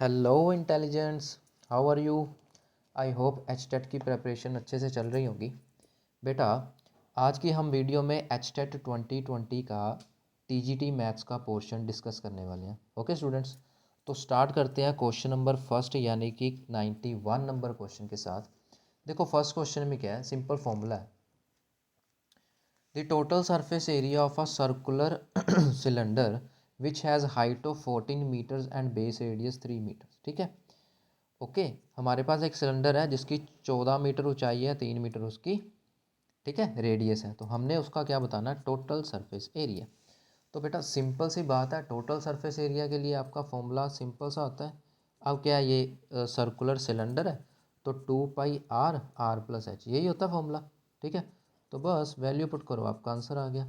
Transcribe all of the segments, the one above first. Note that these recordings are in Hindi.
Hello intelligence, how are you. I hope HTET की प्रिपरेशन अच्छे से चल रही होगी। बेटा, आज की हम वीडियो में एचटेट 2020 का टीजीटी मैथ्स का पोर्शन डिस्कस करने वाले हैं। ओके स्टूडेंट्स, तो स्टार्ट करते हैं क्वेश्चन नंबर फर्स्ट यानी कि 91 नंबर क्वेश्चन के साथ। देखो फर्स्ट क्वेश्चन में क्या है, सिंपल फॉर्मूला है। The total surface area of a circular cylinder which has height of 14 metres and base radius 3 metres. ठीक है, ओके। हमारे पास एक सिलेंडर है जिसकी 14 मीटर ऊंचाई है, 3 मीटर उसकी, ठीक है, रेडियस है। तो हमने उसका क्या बताना है, टोटल सरफेस एरिया। तो बेटा सिंपल सी बात है, टोटल सरफेस एरिया के लिए आपका फॉर्मूला सिंपल सा होता है। अब क्या ये सर्कुलर सिलेंडर है, तो 2 पाई आर प्लस एच, यही होता है फॉर्मूला। ठीक है, तो बस वैल्यू पुट करो, आपका आंसर आ गया।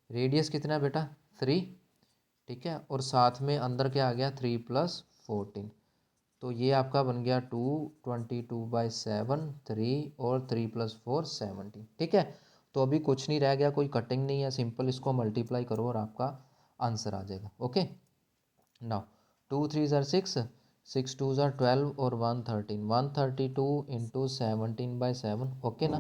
रेडियस कितना है बेटा, 3। ठीक है, और साथ में अंदर क्या आ गया, 3 + 14, तो ये आपका बन गया 222/7, 3 और 3 + 4 17। ठीक है, तो अभी कुछ नहीं रह गया, कोई कटिंग नहीं है, सिंपल इसको मल्टीप्लाई करो और आपका आंसर आ जाएगा। ओके, नाउ 2 3 = 6, 6 2 = 12 और 113, 132 × 17/7। ओके ना,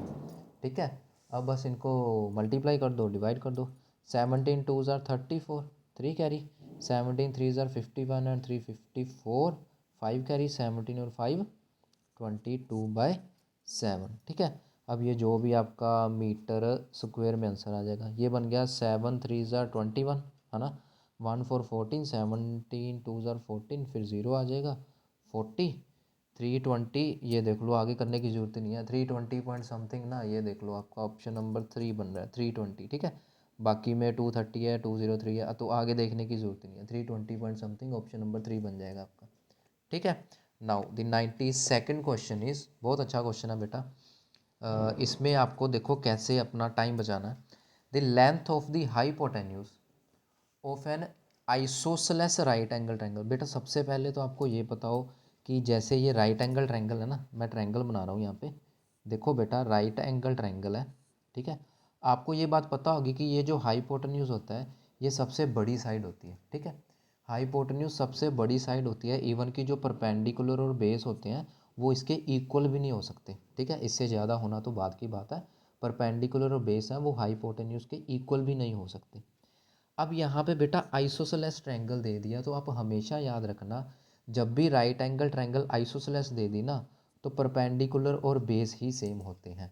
ठीक है। अब बस इनको मल्टीप्लाई कर दो, डिवाइड कर दो। 17 2 = 34, 3 कैरी, 17 3 = 51 एंड 3 54, 5 कैरी, 17 और 5 22/7। ठीक है, अब ये जो भी आपका मीटर स्क्वायर में आंसर आ जाएगा, ये बन गया 7 3 = 21, है ना। 1 4 14, 17 2 = 14, फिर 0 आ जाएगा, 40, 320। ये देख लो, आगे करने की जरूरत नहीं है, 320 पॉइंट समथिंग ना, ये देख लो आपका ऑप्शन नंबर 3 बन रहा है, 320। ठीक है, बाकी में 230 है, 203 है, तो आगे देखने की जरूरत नहीं है, 320 पॉइंट समथिंग, ऑप्शन नंबर 3 बन जाएगा आपका। ठीक है, now the 92nd question is, बहुत अच्छा क्वेश्चन है बेटा। इसमें आपको देखो कैसे अपना टाइम बचाना है। The length of the hypotenuse of N isosceles right angle triangle. बेटा सबसे पहले तो आपको ये बताओ कि जैसे ये राइट एंगल ट्रायंगल है ना, मैं ट्रायंगल बना रहा हूँ यहाँ पे, देखो बेटा राइट एंगल ट्रायंगल है। ठीक है, आपको ये बात पता होगी कि ये जो हाइपोटेन्यूज होता है, ये सबसे बड़ी साइड होती है। ठीक है, हाइपोटेन्यूज सबसे बड़ी साइड होती है, इवन कि जो परपेंडिकुलर और बेस होते हैं वो इसके इक्वल भी नहीं हो सकते। ठीक है, इससे ज़्यादा होना तो बात की बात है, परपेंडिकुलर और बेस हैं वो हाइपोटेन्यूज के इक्वल भी नहीं हो सकते। अब यहाँ पे बेटा आइसोसेलेस ट्रायंगल दे दिया, तो आप हमेशा याद रखना, जब भी राइट एंगल ट्रायंगल आइसोसेलेस दे दी ना, तो परपेंडिकुलर और बेस ही सेम होते हैं।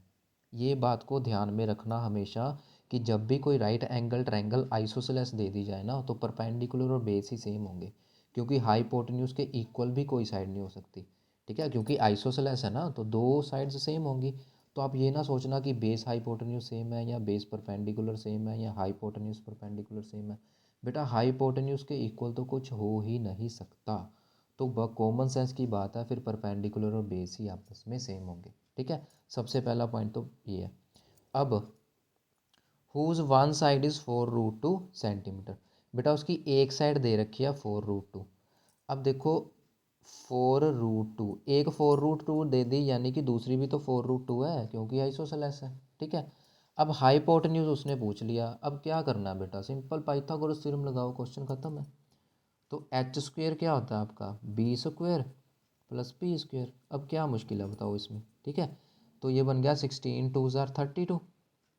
ये बात को ध्यान में रखना हमेशा, कि जब भी कोई राइट एंगल ट्रायंगल आइसोसेलेस दे दी जाए ना, तो परपेंडिकुलर और बेस ही सेम होंगे, क्योंकि हाइपोटेन्यूज के इक्वल भी कोई साइड नहीं हो सकती। ठीक है, क्योंकि आइसोसेलेस है ना, तो दो साइड्स सेम होंगी। तो आप ये ना सोचना कि बेस हाइपोटेन्यूज सेम है या बेस परपेंडिकुलर सेम है या हाइपोटेन्यूज परपेंडिकुलर सेम है। बेटा हाइपोटेन्यूज के इक्वल तो कुछ हो ही नहीं सकता, तो वह कॉमन सेंस की बात है, फिर परपेंडिकुलर और बेस ही आपस में सेम होंगे। ठीक है, सबसे पहला पॉइंट तो ये है। अब whose one side is 4√2 centimetre. बेटा उसकी एक साइड दे रखी है 4√2। अब देखो 4√2, एक 4√2 दे दी, यानी कि दूसरी भी तो 4√2 है, क्योंकि आइसोसेलेस है। ठीक है, अब हाइपोटेन्यूज उसने पूछ लिया, अब क्या करना है बेटा, सिंपल पाइथागोरस थ्योरम लगाओ, क्वेश्चन खत्म है। तो एच स्क्वेयर क्या होता है आपका, B square plus P square. अब क्या मुश्किल है बताओ इसमें। ठीक है, तो ये बन गया 16 2 = 32।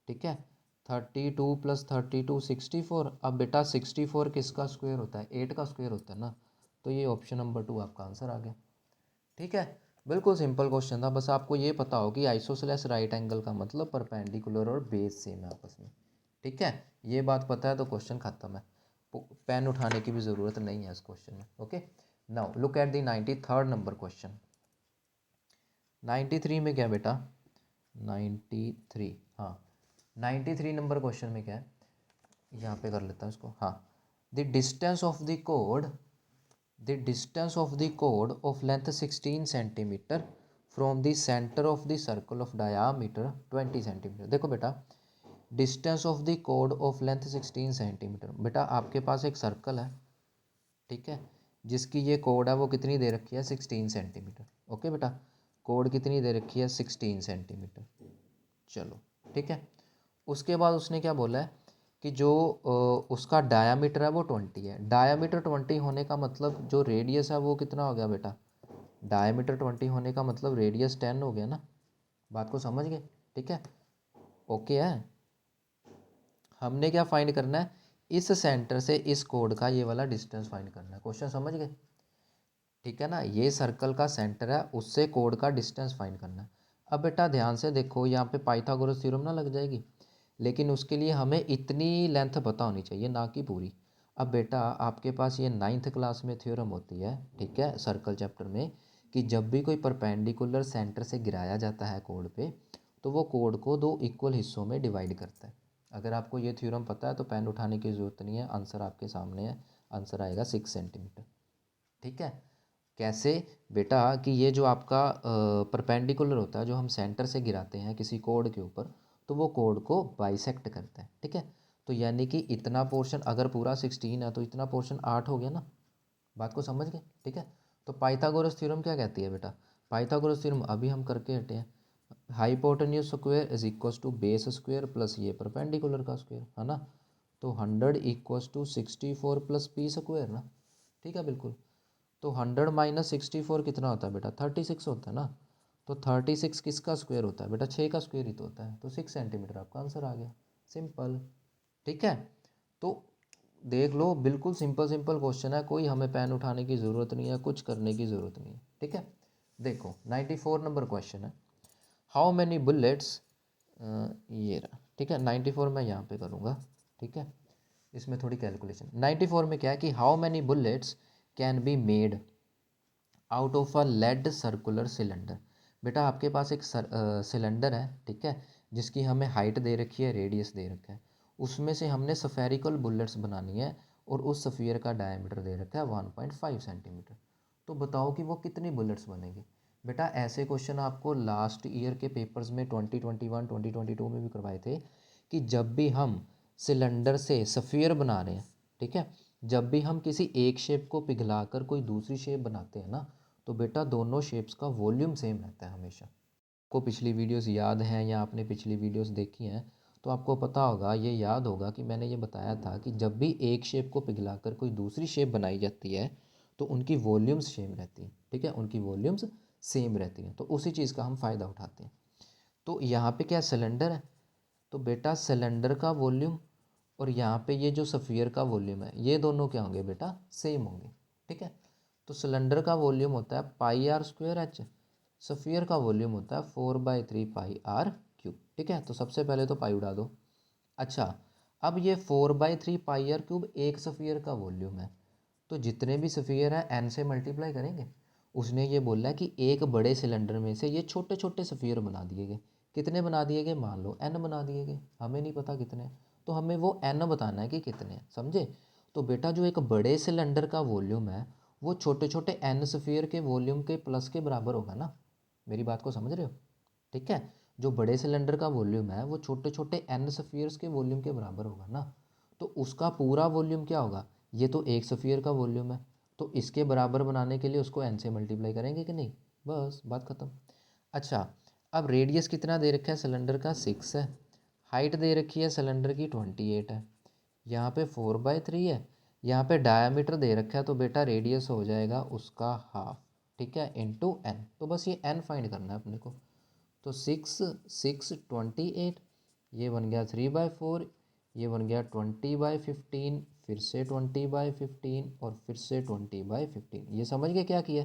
ठीक है, 32 + 32 64। अब बेटा 64 किसका स्क्वायर होता है, 8 का स्क्वायर होता है ना, तो ये ऑप्शन नंबर 2 आपका आंसर आ गया। ठीक है, बिल्कुल सिंपल क्वेश्चन था, बस आपको ये पता हो कि आइसोसेलेस राइट एंगल का मतलब परपेंडिकुलर और बेस सेम है आपस में। ठीक है, ये बात पता है तो क्वेश्चन खत्म है, पेन उठाने की भी ज़रूरत नहीं है इस क्वेश्चन में। Okay, now look at the 93rd number question. 93 में क्या बेटा, 93, हाँ 93 नंबर क्वेश्चन में क्या है, यहाँ पे कर लेता हूँ इसको। हाँ, the distance of the code, the distance of the code of length 16 centimetre from the centre of the circle of diameter 20 centimetre. देखो बेटा distance of the code of length 16 centimetre, बेटा आपके पास एक सर्कल है, ठीक है, जिसकी ये कोड है वो कितनी दे रखी है, 16 सेंटीमीटर। ओके बेटा, कोड कितनी दे रखी है, 16 सेंटीमीटर। चलो ठीक है, उसके बाद उसने क्या बोला है कि जो उसका डायामीटर है वो 20 है। डायामीटर 20 होने का मतलब जो रेडियस है वो कितना हो गया बेटा? डायामीटर 20 होने का मतलब रेडियस 10 हो गया ना। बात को समझ गए? ठीक है, ओके है। हमने क्या फाइंड करना है? इस सेंटर से इस कोड का ये वाला डिस्टेंस फाइंड करना है। क्वेश्चन समझ गए? ठीक है ना, ये सर्कल का सेंटर है, उससे कोड का डिस्टेंस फाइंड करना है। अब बेटा ध्यान से देखो, यहाँ पे पाइथागोरस थ्योरम ना लग जाएगी, लेकिन उसके लिए हमें इतनी लेंथ पता होनी चाहिए, ना कि पूरी। अब बेटा आपके पास ये 9th क्लास में थ्योरम होती है, ठीक है, सर्कल चैप्टर में, कि जब भी कोई परपेंडिकुलर सेंटर से गिराया जाता है कोड पे, तो वो कोड को दो इक्वल हिस्सों में डिवाइड करता है। अगर आपको ये थ्योरम पता है तो पेन उठाने की ज़रूरत नहीं है, आंसर आपके सामने है। आंसर आएगा 6 सेंटीमीटर। ठीक है, कैसे बेटा? कि ये जो आपका परपेंडिकुलर होता है, जो हम सेंटर से गिराते हैं किसी कोड के ऊपर, तो वो कोड को बाइसेक्ट करता है। ठीक है, तो यानी कि इतना पोर्शन अगर पूरा 16 है तो इतना पोर्शन 8 हो गया ना। बात को समझ गए? ठीक है, तो पाइथागोरस थ्योरम क्या कहती है बेटा? पाइथागोरस थ्योरम अभी हम करके हटे हैं। Hypotenuse square is equals to base square plus ये परपेंडिकुलर का स्क्वायर, है ना। तो 100 equals to 64 plus P square ना। ठीक है, बिल्कुल। तो 100 माइनस 64 कितना होता है बेटा? 36 होता है ना। तो 36 किसका स्क्वायर होता है बेटा? 6 का स्क्वायर ही तो होता है। तो 6 सेंटीमीटर आपका आंसर आ गया, सिंपल। ठीक है, तो देख लो, बिल्कुल सिंपल सिंपल क्वेश्चन है, कोई हमें पेन उठाने की ज़रूरत नहीं है, कुछ करने की ज़रूरत नहीं है। ठीक है, देखो 94 नंबर क्वेश्चन है, हाउ मैनी बुलेट्स, ये रहा। ठीक है, 94 मैं यहाँ पे करूँगा। ठीक है, इसमें थोड़ी कैलकुलेशन। 94 में क्या है कि how many bullets can be made out of a lead circular cylinder. बेटा आपके पास एक सिलेंडर है, ठीक है, जिसकी हमें हाइट दे रखी है, रेडियस दे रखा है। उसमें से हमने स्फेरिकल बुलेट्स बनानी है, और उस स्फीयर का डायमीटर दे रखा है 1.5 सेंटीमीटर। तो बताओ कि वो कितनी बुलेट्स बनेंगी। बेटा ऐसे क्वेश्चन आपको लास्ट ईयर के पेपर्स में 2021 2022 में भी करवाए थे, कि जब भी हम सिलेंडर से स्फीयर बना रहे हैं, ठीक है, जब भी हम किसी एक शेप को पिघलाकर कोई दूसरी शेप बनाते हैं ना, तो बेटा दोनों शेप्स का वॉल्यूम सेम रहता है हमेशा। को पिछली वीडियोस याद हैं या आपने पिछली वीडियोस देखी हैं, तो आपको पता होगा, ये याद होगा कि मैंने ये बताया था कि जब भी एक शेप को पिघलाकर कोई दूसरी शेप बनाई जाती है, तो उनकी वॉल्यूम्स सेम रहती हैं। ठीक है, उनकी वॉल्यूम्स सेम रहती हैं, तो उसी चीज़ का हम फ़ायदा उठाते हैं। तो यहाँ पे क्या सिलेंडर है, तो बेटा सिलेंडर का वॉल्यूम और यहाँ पे ये जो सफ़ियर का वॉल्यूम है, ये दोनों क्या होंगे बेटा? सेम होंगे। ठीक है, तो सिलेंडर का वॉल्यूम होता है पाई आर स्क्वायर एच, सफ़ियर का वॉल्यूम होता है 4/3 पाई आर क्यूब। ठीक है, तो सबसे पहले तो पाई उड़ा दो। अच्छा, अब ये 4/3 पाई आर क्यूब एक सफ़ियर का वॉल्यूम है, तो जितने भी सफ़ियर हैं एन से मल्टीप्लाई करेंगे। उसने ये बोला है कि एक बड़े सिलेंडर में से ये छोटे छोटे सफ़ियर बना दिए गए। कितने बना दिए गए? मान लो एन बना दिए गए, हमें नहीं पता कितने, तो हमें वो एन बताना है कि कितने हैं, समझे। तो बेटा जो एक बड़े सिलेंडर का वॉल्यूम है, वो छोटे छोटे एन सफ़ियर के वॉल्यूम के प्लस के बराबर होगा ना। मेरी बात को समझ रहे हो? ठीक है, जो बड़े सिलेंडर का वॉल्यूम है वो छोटे छोटे एन सफ़ियर्स के वॉल्यूम के बराबर होगा ना। तो उसका पूरा वॉल्यूम क्या होगा? ये तो एक सफ़ियर का वॉल्यूम है, तो इसके बराबर बनाने के लिए उसको एन से मल्टीप्लाई करेंगे कि नहीं, बस बात ख़त्म। अच्छा, अब रेडियस कितना दे रखा है सिलेंडर का? 6 है। हाइट दे रखी है सिलेंडर की 28 है। यहाँ पे 4/3 है। यहाँ पे डायामीटर दे रखा है, तो बेटा रेडियस हो जाएगा उसका हाफ। ठीक है, इंटू एन। तो बस ये एन फाइंड करना है अपने को। तो 6 6 28, ये बन गया 3/4, ये बन गया 20/15, फिर से 20/15 और फिर से 20/15। ये समझ गए क्या किया?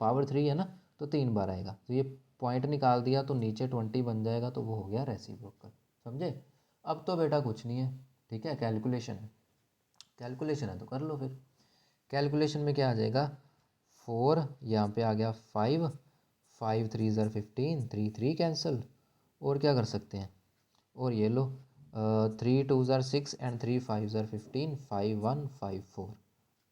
पावर 3 है ना, तो 3 बार आएगा, तो ये पॉइंट निकाल दिया तो नीचे 20 बन जाएगा, तो वो हो गया रेसिप्रोकल। समझे? अब तो बेटा कुछ नहीं है, ठीक है, कैलकुलेशन है। कैलकुलेशन है तो कर लो फिर। कैलकुलेशन में क्या आ जाएगा? 4, यहाँ पे आ गया 5, 5 3 ज़र 15, 3 3 कैंसिल, और क्या कर सकते हैं, और ये लो 3 2 ज़र 6 एंड 3 5 ज़र 15, 5 1 5 4,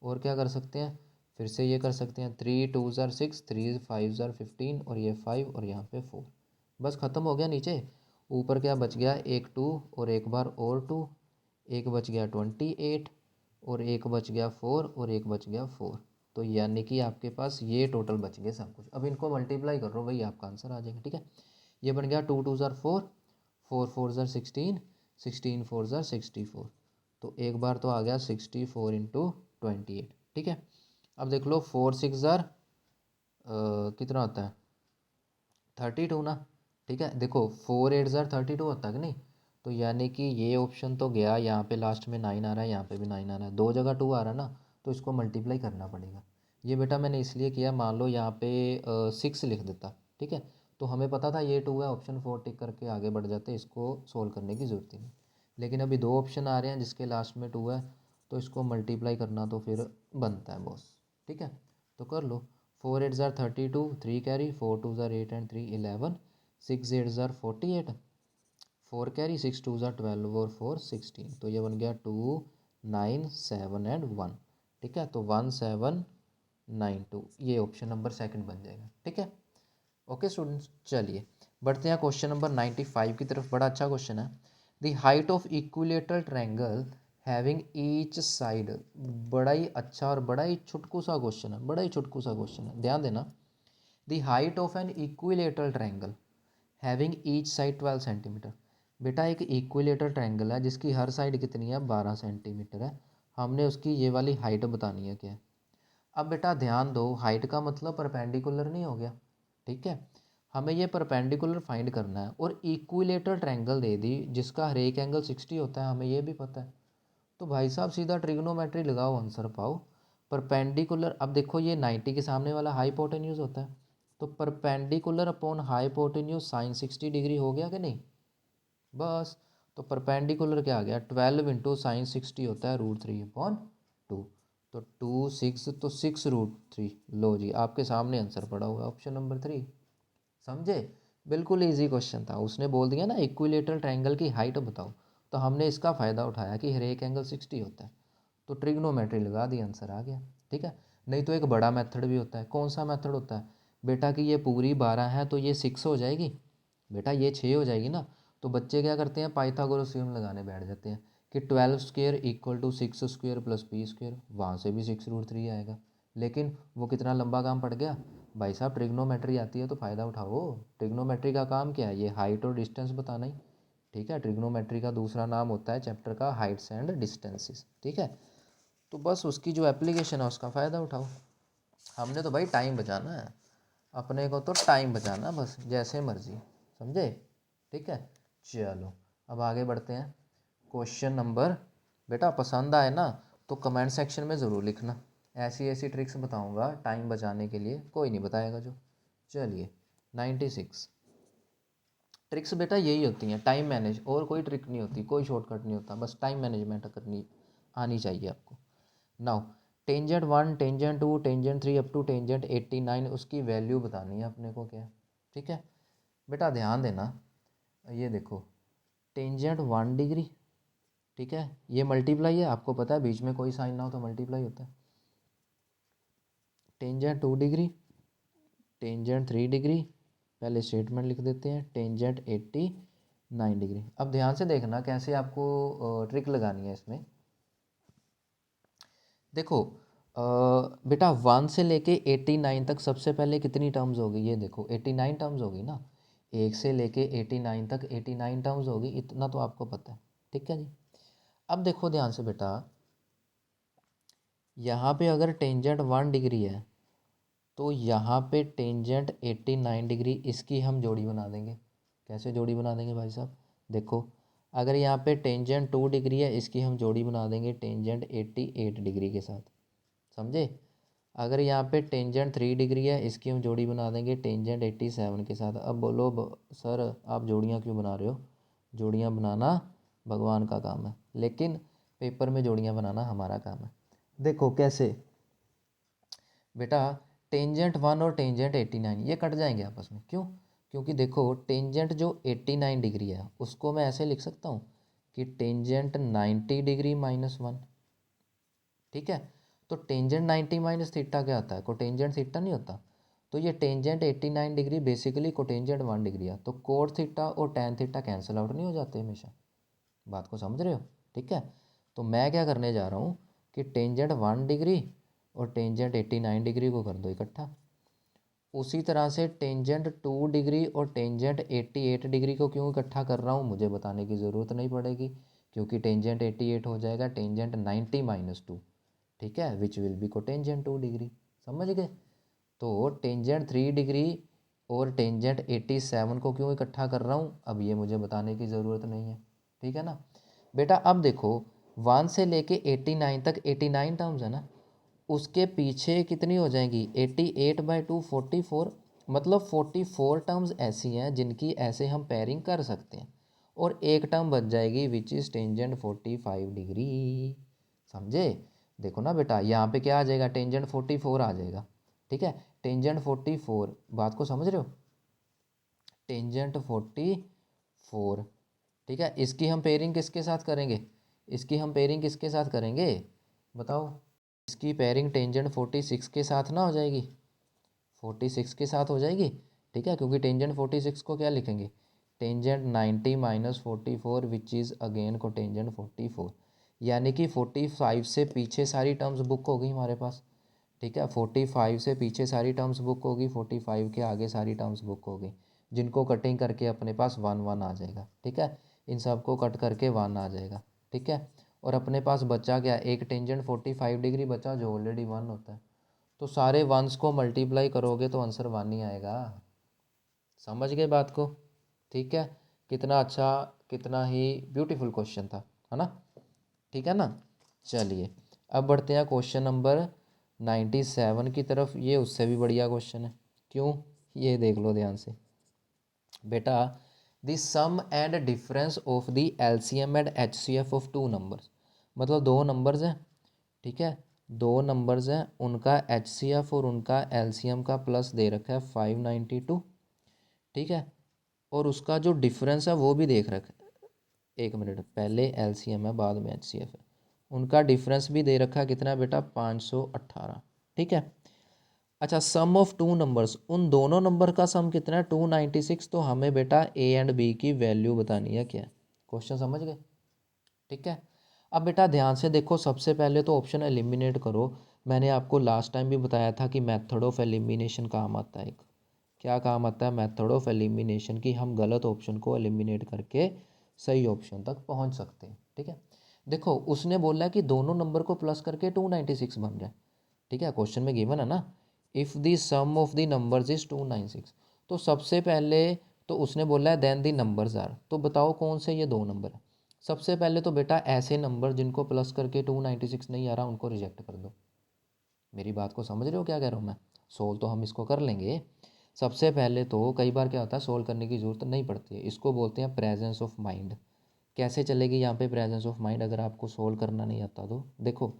और क्या कर सकते हैं, फिर से ये कर सकते हैं 3 2 ज़र 6, 3 5 ज़र 15, और ये 5 और यहाँ पे 4। बस ख़त्म हो गया। नीचे ऊपर क्या बच गया? एक 2 और एक बार और 2, एक बच गया 28, और एक बच गया 4 और एक बच गया 4। तो यानी कि आपके पास ये टोटल बच गए सब कुछ। अब इनको मल्टीप्लाई कर लो, वही आपका आंसर आ जाएगा। ठीक है, ये बन गया 2 2 ज़र 4, 4 4 ज़र 16, 16 4 ज़र 64, तो एक बार तो आ गया 64 इंटू 28, ठीक है। अब देख लो 4 6 ज़ार कितना होता है 32 ना, ठीक है। देखो 4 8 ज़ार 32 होता है कि नहीं, तो यानी कि ये ऑप्शन तो गया, यहाँ पे लास्ट में 9 आ रहा है, यहाँ पे भी 9 आ रहा है, दो जगह 2 आ रहा है ना, तो इसको मल्टीप्लाई करना पड़ेगा। ये बेटा मैंने इसलिए किया, मान लो यहाँ पे 6 लिख देता, ठीक है, तो हमें पता था ये 2 है, ऑप्शन 4 टिक करके आगे बढ़ जाते, इसको सोल्व करने की ज़रूरत ही नहीं। लेकिन अभी दो ऑप्शन आ रहे हैं जिसके लास्ट में 2 है, तो इसको मल्टीप्लाई करना तो फिर बनता है बॉस, ठीक है। तो कर लो 4 8 ज़ार 32, 3 कैरी, 4 2 ज़ार 8 एंड 3 11, 6 8 ज़ार 48, 4 कैरी, 6 2 ज़ार 12 और 4 16, तो ये बन गया 2 9 7 एंड 1, ठीक है। तो 1792 ये ऑप्शन नंबर सेकंड बन जाएगा, ठीक है। ओके स्टूडेंट्स, चलिए बढ़ते हैं क्वेश्चन नंबर 95 की तरफ। बड़ा अच्छा क्वेश्चन है। The height of equilateral triangle having each side, बड़ा ही अच्छा और बड़ा ही छुटकू सा क्वेश्चन है, बड़ा ही छुटकू सा क्वेश्चन है, ध्यान देना। The height of an equilateral triangle having each side 12 centimetre. बेटा एक इक्विलेटरल ट्रायंगल है जिसकी हर साइड कितनी है 12 सेंटीमीटर है, हमने उसकी ये वाली हाइट बतानी है क्या है। अब बेटा ध्यान दो, हाइट का मतलब परपेंडिकुलर नहीं हो गया, ठीक है। हमें ये परपेंडिकुलर फाइंड करना है और इक्विलेटरल ट्रायंगल दे दी जिसका हर एक एंगल 60 होता है, हमें ये भी पता है। तो भाई साहब सीधा ट्रिग्नोमेट्री लगाओ, आंसर पाओ। परपेंडिकुलर, अब देखो ये 90 के सामने वाला हाइपोटेन्यूज होता है, तो perpendicular upon hypotenuse sine 60 degree हो गया कि नहीं, बस। तो परपेंडिकुलर क्या आ गया 12 इंटू साइन 60 होता है √3/2, तो 2 6 तो 6√3, लो जी आपके सामने आंसर पड़ा हुआ है ऑप्शन नंबर 3, समझे। बिल्कुल इजी क्वेश्चन था, उसने बोल दिया ना इक्विलेटरल ट्रायंगल की हाइट बताओ, तो हमने इसका फ़ायदा उठाया कि हर एक एंगल 60 होता है, तो ट्रिग्नोमेट्री लगा दी, आंसर आ गया, ठीक है। नहीं तो एक बड़ा मेथड भी होता है, कौन सा मेथड होता है बेटा कि ये पूरी 12 है तो ये 6 हो जाएगी, बेटा ये 6 हो जाएगी ना, तो बच्चे क्या करते हैं पाइथागोरस थ्योरम लगाने बैठ जाते हैं कि 12 square equal to 6 square plus P square, वहाँ से भी 6√3 आएगा। लेकिन वो कितना लंबा काम पड़ गया भाई साहब, ट्रिग्नोमेट्री आती है तो फ़ायदा उठाओ। ट्रिग्नोमेट्री का काम क्या है, ये हाइट और डिस्टेंस बताना ही, ठीक है। ट्रिग्नोमेट्री का दूसरा नाम होता है चैप्टर का हाइट्स एंड डिस्टेंसेस, ठीक है। तो बस उसकी जो एप्लीकेशन है उसका फ़ायदा उठाओ। हमने तो भाई टाइम बचाना है, अपने को तो टाइम बचाना बस, जैसे मर्जी, समझे, ठीक है। चलो अब आगे बढ़ते हैं। क्वेश्चन नंबर, बेटा पसंद आए ना तो कमेंट सेक्शन में ज़रूर लिखना, ऐसी ऐसी ट्रिक्स बताऊंगा टाइम बचाने के लिए, कोई नहीं बताएगा जो। चलिए 96 ट्रिक्स बेटा यही होती हैं, टाइम मैनेज, और कोई ट्रिक नहीं होती, कोई शॉर्टकट नहीं होता, बस टाइम मैनेजमेंट करनी आनी चाहिए आपको। Now tangent 1 tangent 2 tangent 3 up to tangent 89 उसकी वैल्यू बतानी है अपने को क्या, ठीक है। बेटा ध्यान देना, ये देखो टेंजेंट 1 डिग्री, ठीक है, ये मल्टीप्लाई है, आपको पता है बीच में कोई साइन ना हो तो मल्टीप्लाई होता है। टेंजेंट 2 डिग्री, टेंजेंट 3 डिग्री, पहले स्टेटमेंट लिख देते हैं, टेंजेंट 89 डिग्री। अब ध्यान से देखना कैसे आपको ट्रिक लगानी है इसमें। देखो बेटा 1 से लेके 89 तक सबसे पहले कितनी टर्म्स होगी, ये देखो 89 टर्म्स होगी ना, 1 से लेके 89 तक 89 टर्म्स होगी, इतना तो आपको पता है, ठीक है जी। अब देखो ध्यान से बेटा, यहाँ पे अगर टेंजेंट 1 डिग्री है तो यहाँ पे टेंजेंट 89 डिग्री, इसकी हम जोड़ी बना देंगे। कैसे जोड़ी बना देंगे भाई साहब, देखो अगर यहाँ पे टेंजेंट 2 डिग्री है, इसकी हम जोड़ी बना देंगे टेंजेंट 88 डिग्री के साथ, समझे। अगर यहाँ पे टेंजेंट 3 डिग्री है, इसकी हम जोड़ी बना देंगे टेंजेंट 87 के साथ। अब बोलो सर आप जोड़ियाँ क्यों बना रहे हो, जोड़ियाँ बनाना भगवान का काम है, लेकिन पेपर में जोड़ियाँ बनाना हमारा काम है। देखो कैसे बेटा, टेंजेंट 1 और टेंजेंट 89 ये कट जाएंगे आपस में, क्यों, क्योंकि देखो टेंजेंट जो 89 डिग्री है उसको मैं ऐसे लिख सकता हूँ कि टेंजेंट 90 डिग्री -1, ठीक है। तो टेंजेंट 90 माइनस थीटा क्या होता है, कोटेंजेंट थीटा नहीं होता। तो ये tangent 89 degree basically cotangent 1 degree है, तो कोट थीटा और टैन थीटा कैंसिल आउट नहीं हो जाते हमेशा, बात को समझ रहे हो, ठीक है। तो मैं क्या करने जा रहा हूँ कि टेंजेंट 1 डिग्री और टेंजेंट 89 डिग्री को कर दो इकट्ठा। उसी तरह से टेंजेंट 2 डिग्री और टेंजेंट 88 डिग्री को क्यों इकट्ठा कर रहा हूँ मुझे बताने की ज़रूरत नहीं पड़ेगी, क्योंकि टेंजेंट 88 हो जाएगा टेंजेंट 90 माइनस 2, ठीक है, which will be cotangent 2 degree. समझ गए। तो टेंजेंट 3 डिग्री और टेंजेंट 87 को क्यों इकट्ठा कर रहा हूँ, अब ये मुझे बताने की ज़रूरत नहीं है, ठीक है ना बेटा। अब देखो 1 से लेके 89 तक 89 टर्म्स है ना, उसके पीछे कितनी हो जाएंगी 88/2 44, मतलब 44 टर्म्स ऐसी हैं जिनकी ऐसे हम पेयरिंग कर सकते हैं, और एक टर्म बच जाएगी विच इज़ टेंजेंट 45 डिग्री। समझे। देखो ना बेटा यहाँ पे क्या आ जाएगा टेंजेंट 44 आ जाएगा, ठीक है। टेंजेंट 44, बात को समझ रहे हो, टेंजेंट 44, ठीक है। इसकी हम पेयरिंग किसके साथ करेंगे, इसकी हम पेयरिंग किसके साथ करेंगे बताओ। इसकी पेयरिंग टेंजेंट 46 के साथ ना हो जाएगी, 46 के साथ हो जाएगी, ठीक है, क्योंकि टेंजेंट 46 को क्या लिखेंगे tangent 90 minus 44 which is again को टेंजेंट 44, यानी कि 45 से पीछे सारी टर्म्स बुक हो गई हमारे पास, ठीक है। 45 से पीछे सारी टर्म्स बुक होगी, 45 के आगे सारी टर्म्स बुक हो गई, जिनको कटिंग करके अपने पास 1 1 आ जाएगा, ठीक है। इन सब को कट करके 1 आ जाएगा, ठीक है। और अपने पास बचा क्या, एक टेंजेंट 45 डिग्री बचा जो ऑलरेडी 1 होता है, तो सारे वंस को मल्टीप्लाई करोगे तो आंसर 1 ही आएगा। समझ गए बात को, ठीक है। कितना अच्छा, कितना ही ब्यूटीफुल क्वेश्चन था, है ना, ठीक है ना। चलिए अब बढ़ते हैं क्वेश्चन नंबर 97 की तरफ। ये उससे भी बढ़िया क्वेश्चन है, क्यों, ये देख लो ध्यान से बेटा। The sum and difference of the LCM and HCF of two numbers, मतलब दो नंबर्स हैं, ठीक है, दो नंबर्स हैं, उनका एचसीएफ और उनका एलसीएम का प्लस दे रखा है 592, ठीक है, और उसका जो डिफरेंस है वो भी देख रखा है, एक मिनट, पहले एलसीएम है बाद में एचसीएफ है, उनका डिफरेंस भी दे रखा है कितना बेटा 518, ठीक है। अच्छा सम ऑफ टू नंबर्स, उन दोनों नंबर का सम कितना है 296, तो हमें बेटा ए एंड बी की वैल्यू बतानी है क्या, क्वेश्चन समझ गए, ठीक है। अब बेटा ध्यान से देखो, सबसे पहले तो ऑप्शन एलिमिनेट करो। मैंने आपको लास्ट टाइम भी बताया था कि मेथड ऑफ एलिमिनेशन काम आता है, एक क्या काम आता है मेथड ऑफ एलिमिनेशन, की हम गलत ऑप्शन को एलिमिनेट करके सही ऑप्शन तक पहुंच सकते हैं, ठीक है। देखो उसने बोला कि दोनों नंबर को प्लस करके 296 बन रहा है, ठीक है, क्वेश्चन में गिवन है ना, if the sum of the numbers is 296, तो सबसे पहले तो उसने बोला है देन द नंबर्स आर, तो बताओ कौन से ये दो नंबर है। सबसे पहले तो बेटा ऐसे नंबर जिनको प्लस करके 296 नहीं आ रहा उनको रिजेक्ट कर दो। मेरी बात को समझ रहे हो क्या कह रहा हूँ मैं, सोल्व तो हम इसको कर लेंगे। सबसे पहले तो कई बार क्या होता है सोल्व करने की ज़रूरत नहीं पड़ती है, इसको बोलते हैं प्रेजेंस ऑफ माइंड। कैसे चलेगी यहाँ पे प्रेजेंस ऑफ माइंड, अगर आपको सोल्व करना नहीं आता तो देखो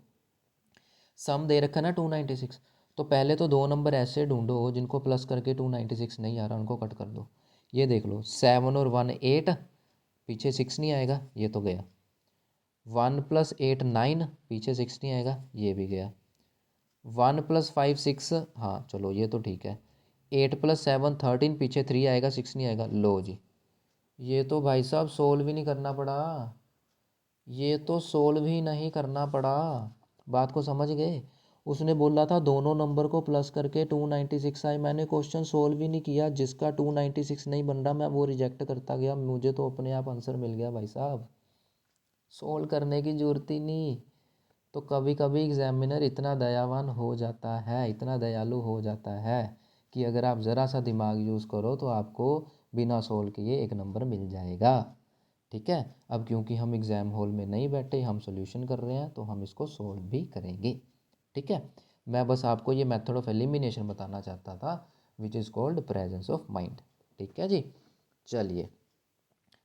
सम दे रखा ना 296, तो पहले तो दो नंबर ऐसे ढूंढो जिनको प्लस करके 296 नहीं आ रहा उनको कट कर दो। ये देख लो 7 और 1 8, पीछे 6 नहीं आएगा, ये तो गया। 1 + 8 9, पीछे 6 नहीं आएगा, ये भी गया। 1 + 5 6, हाँ चलो ये तो ठीक है। 8 + 7 13, पीछे 3 आएगा 6 नहीं आएगा, लो जी। ये तो भाई साहब सोल्व ही नहीं करना पड़ा, ये तो सोल्व ही नहीं करना पड़ा, बात को समझ गए। उसने बोला था दोनों नंबर को प्लस करके 296 आए, मैंने क्वेश्चन सोल्व ही नहीं किया, जिसका 296 नहीं बन रहा मैं वो रिजेक्ट करता गया, मुझे तो अपने आप आंसर मिल गया भाई साहब, सोल्व करने की जरूरत ही नहीं। तो कभी कभी एग्जामिनर इतना दयावान हो जाता है, इतना दयालु हो जाता है कि अगर आप ज़रा सा दिमाग यूज़ करो तो आपको बिना सोल्व किए एक नंबर मिल जाएगा, ठीक है। अब क्योंकि हम एग्ज़ाम हॉल में नहीं बैठे, हम सॉल्यूशन कर रहे हैं, तो हम इसको सोल्व भी करेंगे, ठीक है। मैं बस आपको ये मेथड ऑफ एलिमिनेशन बताना चाहता था which is called presence of mind, ठीक है जी। चलिए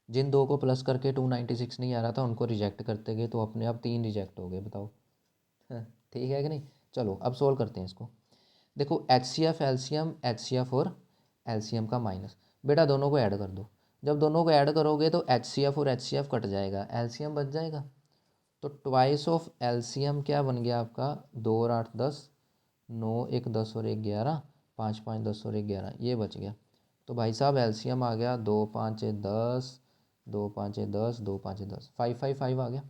जिन दो को प्लस करके 296 नहीं आ रहा था उनको रिजेक्ट करते गए तो अपने आप 3 रिजेक्ट हो गए, बताओ हाँ, ठीक है कि नहीं। चलो अब सोल्व करते हैं इसको। देखो H C F LCM, H C F और एलसीएम का माइनस, बेटा दोनों को ऐड कर दो। जब दोनों को ऐड करोगे तो एच सी एफ और एच सी एफ कट जाएगा, एलसीएम बच जाएगा। तो ट्वाइस ऑफ एलसीएम क्या बन गया आपका, 2 और 8 10, 9 1 10 और 1 11, 5 5 10 और 1 11, ये बच गया। तो भाई साहब एलसीएम आ गया 2 5 10, 2 5 10, 2 5 10, 5 5 5 आ गया,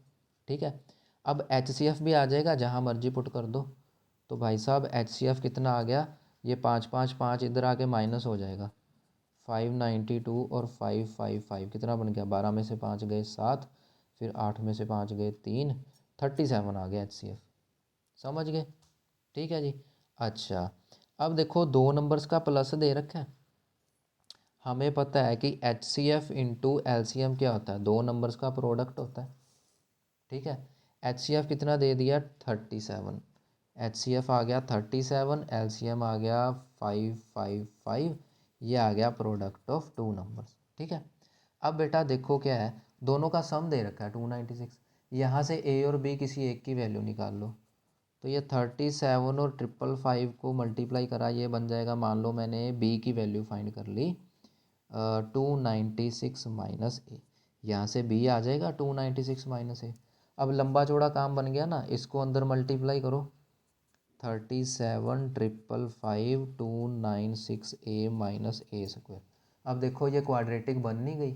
ठीक है। अब एच सी एफ भी आ जाएगा, जहाँ मर्जी पुट कर दो। तो भाई साहब एच सी एफ कितना आ गया, ये 5 5 5 इधर आके माइनस हो जाएगा, 592 और 5 5 5 कितना बन गया, 12 में से 5 गए 7, फिर 8 में से 5 गए 3, 37 आ गया HCF। समझ गए? ठीक है जी। अच्छा, अब देखो 2 नंबर्स का प्लस दे रखा है। हमें पता है कि HCF इंटू LCM क्या होता है, 2 नंबर्स का प्रोडक्ट होता है। ठीक है, HCF कितना दे दिया 37, HCF आ गया 37, LCM आ गया 555, ये आ गया प्रोडक्ट ऑफ 2 नंबर्स। ठीक है, अब बेटा देखो क्या है, दोनों का सम दे रखा है 296, यहाँ से A और B किसी एक की वैल्यू निकाल लो। तो ये 37 और 555 को मल्टीप्लाई करा, ये बन जाएगा, मान लो मैंने B की वैल्यू फाइंड कर ली 296 माइनस ए, यहाँ से B आ जाएगा 296 माइनस ए। अब लंबा चौड़ा काम बन गया ना, इसको अंदर मल्टीप्लाई करो 37 555 296 ए माइनस ए स्क्वायर। अब देखो ये क्वाड्रेटिक बन नहीं गई,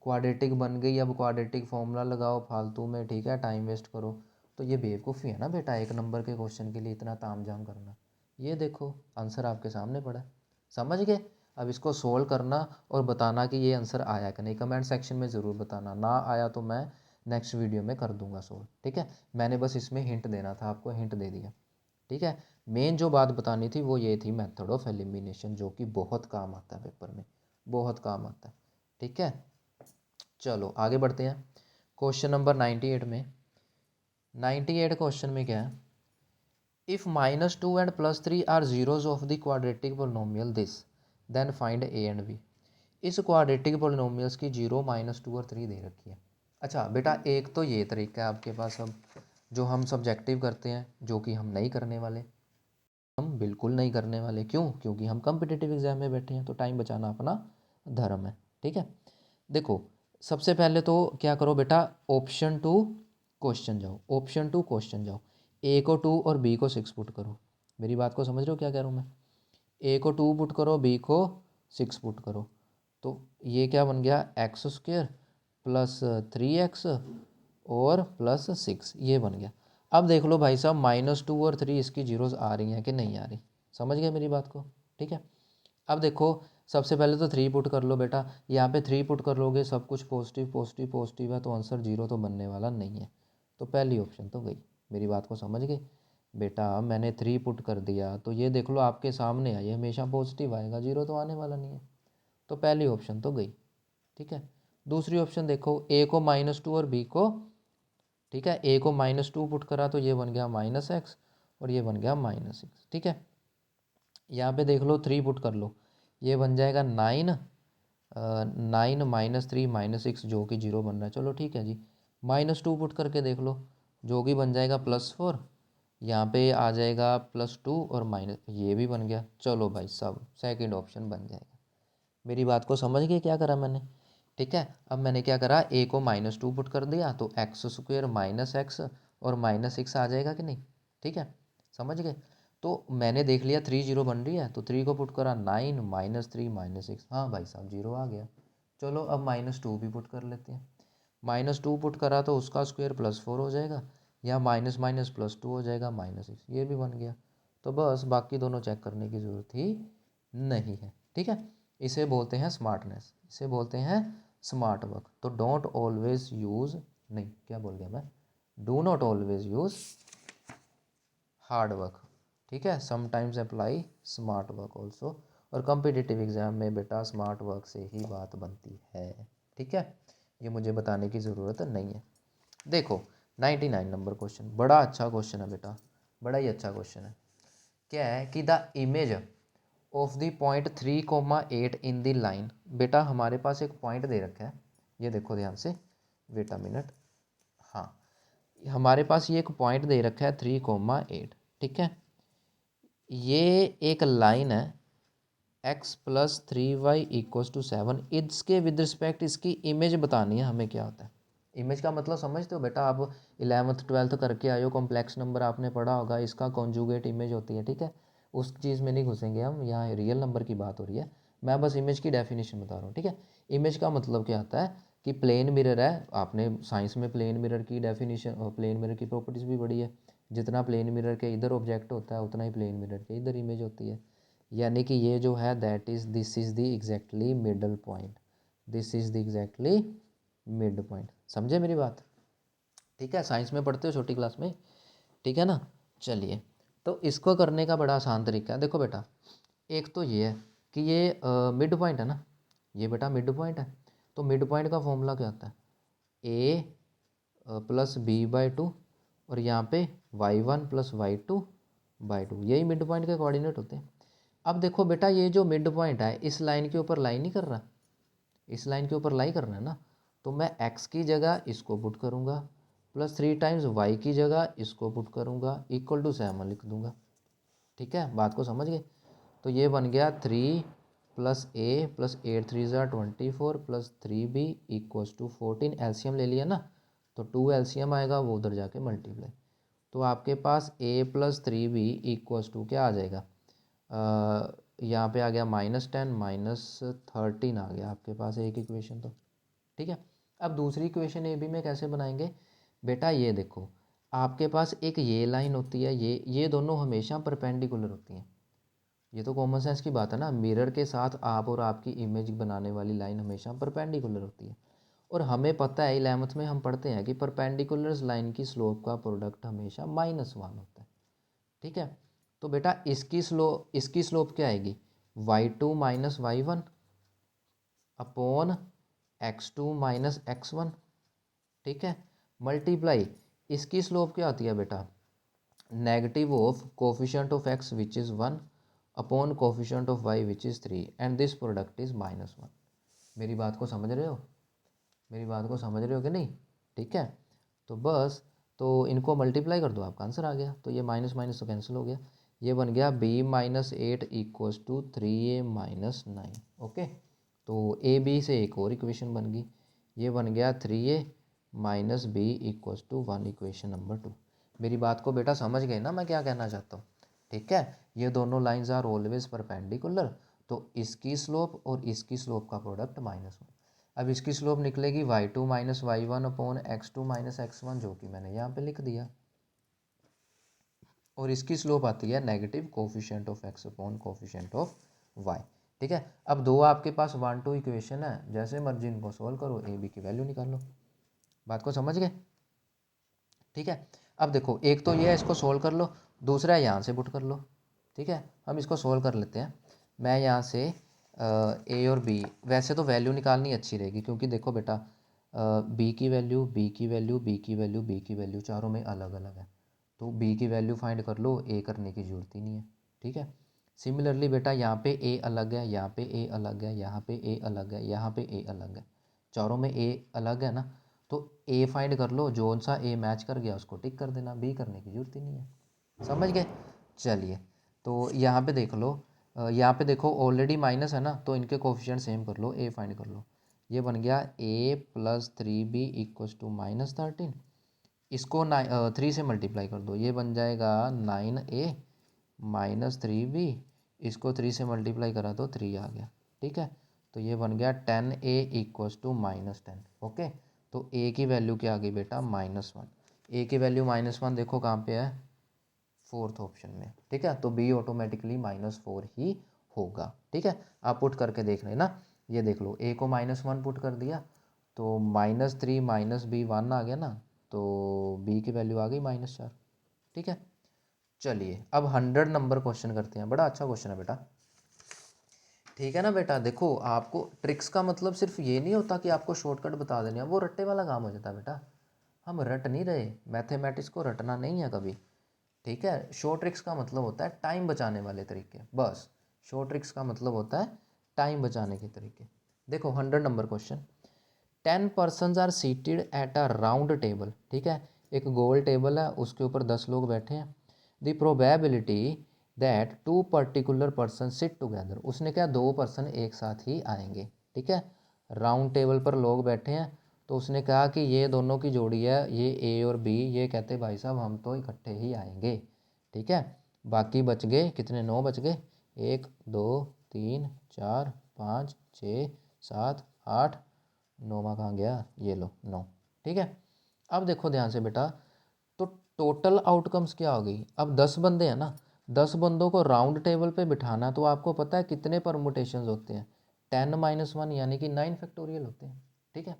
क्वाड्रेटिक बन गई। अब क्वाड्रेटिक फॉर्मूला लगाओ फालतू में, ठीक है, टाइम वेस्ट करो। तो ये बेवकूफ़ी है ना बेटा, 1 नंबर के क्वेश्चन के लिए इतना तामझाम करना। ये देखो आंसर आपके सामने पड़ा है, समझ गए? अब इसको सोल्व करना और बताना कि ये आंसर आया कि नहीं, कमेंट सेक्शन में ज़रूर बताना। ना आया तो मैं नेक्स्ट वीडियो में कर दूंगा सोल्व। ठीक है, मैंने बस इसमें हिंट देना था आपको, हिंट दे दिया। ठीक है, मेन जो बात बतानी थी वो ये थी मेथड ऑफ एलिमिनेशन, जो कि बहुत काम आता है पेपर में, बहुत काम आता है। ठीक है, चलो आगे बढ़ते हैं। क्वेश्चन नंबर 98 में, 98 क्वेश्चन में क्या है, if -2 and +3 are zeros of the quadratic polynomial this, then find a and b. इस क्वाड्रेटिक पोलिनोमियल्स की 0 -2 और 3 दे रखी है। अच्छा बेटा, एक तो ये तरीका है आपके पास, अब जो हम सब्जेक्टिव करते हैं, जो कि हम नहीं करने वाले, हम बिल्कुल नहीं करने वाले। क्यों? क्योंकि हम कम्पिटिटिव एग्जाम में बैठे हैं, तो टाइम बचाना अपना धर्म है। ठीक है, देखो सबसे पहले तो क्या करो बेटा, ऑप्शन टू क्वेश्चन जाओ, ऑप्शन टू क्वेश्चन जाओ, ए को 2 और बी को 6 पुट करो। मेरी बात को समझ रहे हो क्या कह रहा हूँ मैं? ए को 2 पुट करो, बी को 6 पुट करो, तो ये क्या बन गया, x² प्लस 3x और प्लस 6, ये बन गया। अब देख लो भाई साहब, -2 और 3 इसकी जीरोज आ रही हैं कि नहीं आ रही, समझ गए मेरी बात को? ठीक है, अब देखो सबसे पहले तो 3 पुट कर लो बेटा, यहाँ पे 3 पुट कर लोगे, सब कुछ पॉजिटिव पॉजिटिव पॉजिटिव है, तो आंसर 0 तो बनने वाला नहीं है। तो पहली ऑप्शन तो गई। मेरी बात को समझ गए बेटा? मैंने 3 पुट कर दिया, तो ये देख लो आपके सामने है, ये हमेशा पॉजिटिव आएगा, 0 तो आने वाला नहीं है। तो पहली ऑप्शन तो गई। ठीक है, दूसरी ऑप्शन देखो, ए को -2 और बी को, ठीक है, ए को -2 पुट करा तो ये बन गया -x और ये बन गया -6। ठीक है, यहाँ पे देख लो 3 पुट कर लो, ये बन जाएगा 9, 9 -3 -6 जो कि 0 बन रहा है। चलो ठीक है जी, -2 पुट करके देख लो, जो कि बन जाएगा +4, यहाँ पे आ जाएगा +2 और माइनस, ये भी बन गया। चलो भाई साहब सेकंड ऑप्शन बन जाएगा। मेरी बात को समझ गए क्या करा मैंने? ठीक है, अब मैंने क्या करा, ए को -2 पुट कर दिया, तो x² - x और -6 आ जाएगा कि नहीं? ठीक है, समझ गए? तो मैंने देख लिया 3 0 बन रही है, तो 3 को पुट करा, 9 -3 -6, हाँ भाई साहब 0 आ गया। चलो अब -2 भी पुट कर लेते हैं, -2 पुट करा तो उसका स्क्वायर +4 हो जाएगा, या माइनस माइनस +2 हो जाएगा -6, ये भी बन गया। तो बस बाकी दोनों चेक करने की ज़रूरत ही नहीं है। ठीक है, इसे बोलते हैं स्मार्टनेस, इसे बोलते हैं स्मार्ट वर्क। तो डोंट ऑलवेज यूज़, नहीं क्या बोल गया मैं, do not always use hard work. ठीक है, sometimes apply smart work also. और कम्पिटिटिव एग्जाम में बेटा स्मार्ट वर्क से ही बात बनती है। ठीक है, ये मुझे बताने की ज़रूरत नहीं है। देखो 99 नंबर क्वेश्चन, बड़ा अच्छा क्वेश्चन है बेटा, बड़ा ही अच्छा क्वेश्चन है। क्या है कि the image of the point 3,8 in the line. बेटा हमारे पास एक पॉइंट दे रखा है, ये देखो ध्यान से, वेट अ मिनट, हाँ हमारे पास ये एक पॉइंट दे रखा है 3,8। ठीक है, ये एक लाइन है x + 3y = 7, इसके विद रिस्पेक्ट इसकी इमेज बतानी है हमें, क्या होता है इमेज का मतलब, समझते हो बेटा? आप 11th 12th करके आए हो, कॉम्प्लेक्स नंबर आपने पढ़ा होगा, इसका कॉन्जुगेट इमेज होती है। ठीक है, उस चीज़ में नहीं घुसेंगे हम, यहाँ रियल नंबर की बात हो रही है, मैं बस इमेज की डेफिनेशन बता रहा हूँ। ठीक है, इमेज का मतलब क्या होता है कि प्लेन मिरर है, आपने साइंस में प्लेन मिरर की डेफिनेशन, प्लेन मिरर की प्रॉपर्टीज़ भी पढ़ी है, जितना प्लेन मिरर के इधर ऑब्जेक्ट होता है उतना ही प्लेन मिरर के इधर इमेज होती है। यानी कि ये जो है that is, this is the exactly middle point, this is the exactly mid point. समझे मेरी बात? ठीक है, साइंस में पढ़ते हो छोटी क्लास में, ठीक है ना। चलिए, तो इसको करने का बड़ा आसान तरीका है। देखो बेटा, एक तो ये है कि ये मिड पॉइंट है ना, ये बेटा मिड पॉइंट है। तो मिड पॉइंट का फॉर्मूला क्या होता है, ए प्लस बी बाई टू, और यहाँ पे y1 प्लस y2/2, यही मिड पॉइंट के कोऑर्डिनेट होते हैं। अब देखो बेटा, ये जो मिड पॉइंट है इस लाइन के ऊपर लाई नहीं कर रहा, इस लाइन के ऊपर लाई करना है ना, तो मैं x की जगह इसको पुट करूँगा, प्लस 3 टाइम्स y की जगह इसको पुट करूँगा, इक्वल टू 7 लिख दूँगा। ठीक है, बात को समझ गए। तो ये बन गया 3 plus a plus 8×3 = 24 plus 3b equals to 14। LCM ले लिया ना, तो 2 एलसीएम आएगा, वो उधर जाके मल्टीप्लाई। तो आपके पास a plus 3b equals to क्या आ जाएगा, यहाँ पे आ गया -10 -13 आ गया आपके पास एक इक्वेशन। तो ठीक है, अब दूसरी इक्वेशन ए बी में कैसे बनाएंगे बेटा, ये देखो आपके पास एक ये लाइन होती है, ये दोनों हमेशा परपेंडिकुलर होती हैं। ये तो कॉमन सेंस की बात है ना, मिरर के साथ आप और आपकी इमेज बनाने वाली लाइन हमेशा परपेंडिकुलर होती है। और हमें पता है 11th में हम पढ़ते हैं कि परपेंडिकुलर लाइन की स्लोप का प्रोडक्ट हमेशा -1 होता है। ठीक है, तो बेटा इसकी स्लोप क्या आएगी, y2 - y1 upon x2 - x1। ठीक है, मल्टीप्लाई इसकी स्लोप क्या आती है बेटा, negative of coefficient of x which is 1 upon coefficient of y which is 3 and this product is -1। मेरी बात को समझ रहे हो, मेरी बात को समझ रहे हो कि नहीं। ठीक है, तो बस तो इनको मल्टीप्लाई कर दो, आपका आंसर आ गया। तो ये माइनस माइनस तो कैंसिल हो गया, ये बन गया b - 8 equals to 3a - 9। Okay, तो ए बी से एक और इक्वेशन बन गई, ये बन गया 3a - b equals to 1, equation number 2। मेरी बात को बेटा समझ गए ना मैं क्या कहना चाहता हूँ। ठीक है, ये दोनों लाइंस आर ऑलवेज परपेंडिकुलर, तो इसकी स्लोप और इसकी स्लोप का प्रोडक्ट -1। अब इसकी स्लोप निकलेगी y2 - y1 upon x2 - x1, जो कि मैंने यहाँ पे लिख दिया। और इसकी स्लोप आती है negative coefficient of x upon coefficient of y। ठीक है, अब दो आपके पास 1 2 इक्वेशन है, जैसे मर्जी इनको सोल्व करो, ए बी की वैल्यू निकाल लो। बात को समझ गए। ठीक है, अब देखो एक तो ये है, इसको सोल्व कर लो, दूसरा है यहाँ से पुट कर लो। ठीक है, हम इसको सोल्व कर लेते हैं। मैं यहाँ से ए और बी, वैसे तो वैल्यू निकालनी अच्छी रहेगी, क्योंकि देखो बेटा बी की वैल्यू बी की वैल्यू बी की वैल्यू बी की वैल्यू चारों में अलग अलग है, तो बी की वैल्यू फाइंड कर लो, ए करने की ज़रूरत ही नहीं है। ठीक है, सिमिलरली बेटा यहाँ पे ए अलग है, यहाँ पे ए अलग है, यहाँ पे ए अलग है, यहाँ पे ए अलग है, चारों में ए अलग है ना, तो ए फाइंड कर लो, जोन सा ए मैच कर गया उसको टिक कर देना, बी करने की ज़रूरत ही नहीं है। समझ गए। चलिए, तो यहाँ पे देख लो, यहाँ पे देखो ऑलरेडी माइनस है ना, तो इनके कोफिशिएंट सेम कर लो, ए फाइंड कर लो। ये बन गया a + 3b इक्वल्स टू -13। इसको 3 से मल्टीप्लाई कर दो, ये बन जाएगा 9a - 3b, इसको 3 से मल्टीप्लाई करा तो 3 आ गया। ठीक है, तो ये बन गया 10a इक्वल्स टू -10। ओके, तो a की वैल्यू क्या आ गई बेटा, -1। a की वैल्यू -1 देखो कहाँ पे है, 4th ऑप्शन में। ठीक है, तो बी ऑटोमेटिकली -4 ही होगा। ठीक है, आप पुट करके देख लेना, ये देख लो ए को -1 पुट कर दिया, तो -3 - b 1 आ गया ना, तो बी की वैल्यू आ गई -4। ठीक है, चलिए अब 100 नंबर क्वेश्चन करते हैं, बड़ा अच्छा क्वेश्चन है बेटा। ठीक है ना बेटा, देखो आपको ट्रिक्स का मतलब सिर्फ ये नहीं होता कि आपको शॉर्टकट बता देने हैं, वो रट्टे वाला काम हो जाता है बेटा। हम रट नहीं रहे, मैथमेटिक्स को रटना नहीं है कभी। ठीक है, शॉर्ट ट्रिक्स का मतलब होता है टाइम बचाने वाले तरीके, बस। शॉर्ट ट्रिक्स का मतलब होता है टाइम बचाने के तरीके। देखो 100 number question, 10 persons are seated at a round table. ठीक है, एक गोल टेबल है, उसके ऊपर 10 लोग बैठे हैं। The probability that 2 particular person sit together, उसने क्या, 2 पर्सन एक साथ ही आएंगे। ठीक है, राउंड टेबल पर लोग बैठे हैं, तो उसने कहा कि ये दोनों की जोड़ी है, ये ए और बी, ये कहते भाई साहब हम तो इकट्ठे ही आएंगे। ठीक है, बाकी बच गए कितने, 9 बच गए, 1 2 3 4 5 6 7 8, 9वां कहाँ गया, ये लो 9। ठीक है, अब देखो ध्यान से बेटा, तो टोटल आउटकम्स क्या हो गई, अब 10 बंदे हैं ना, 10 बंदों को राउंड टेबल पे बिठाना, तो आपको पता है कितने परमुटेशंस होते हैं, 10 - 1 यानी कि 9 फैक्टोरियल होते हैं। ठीक है,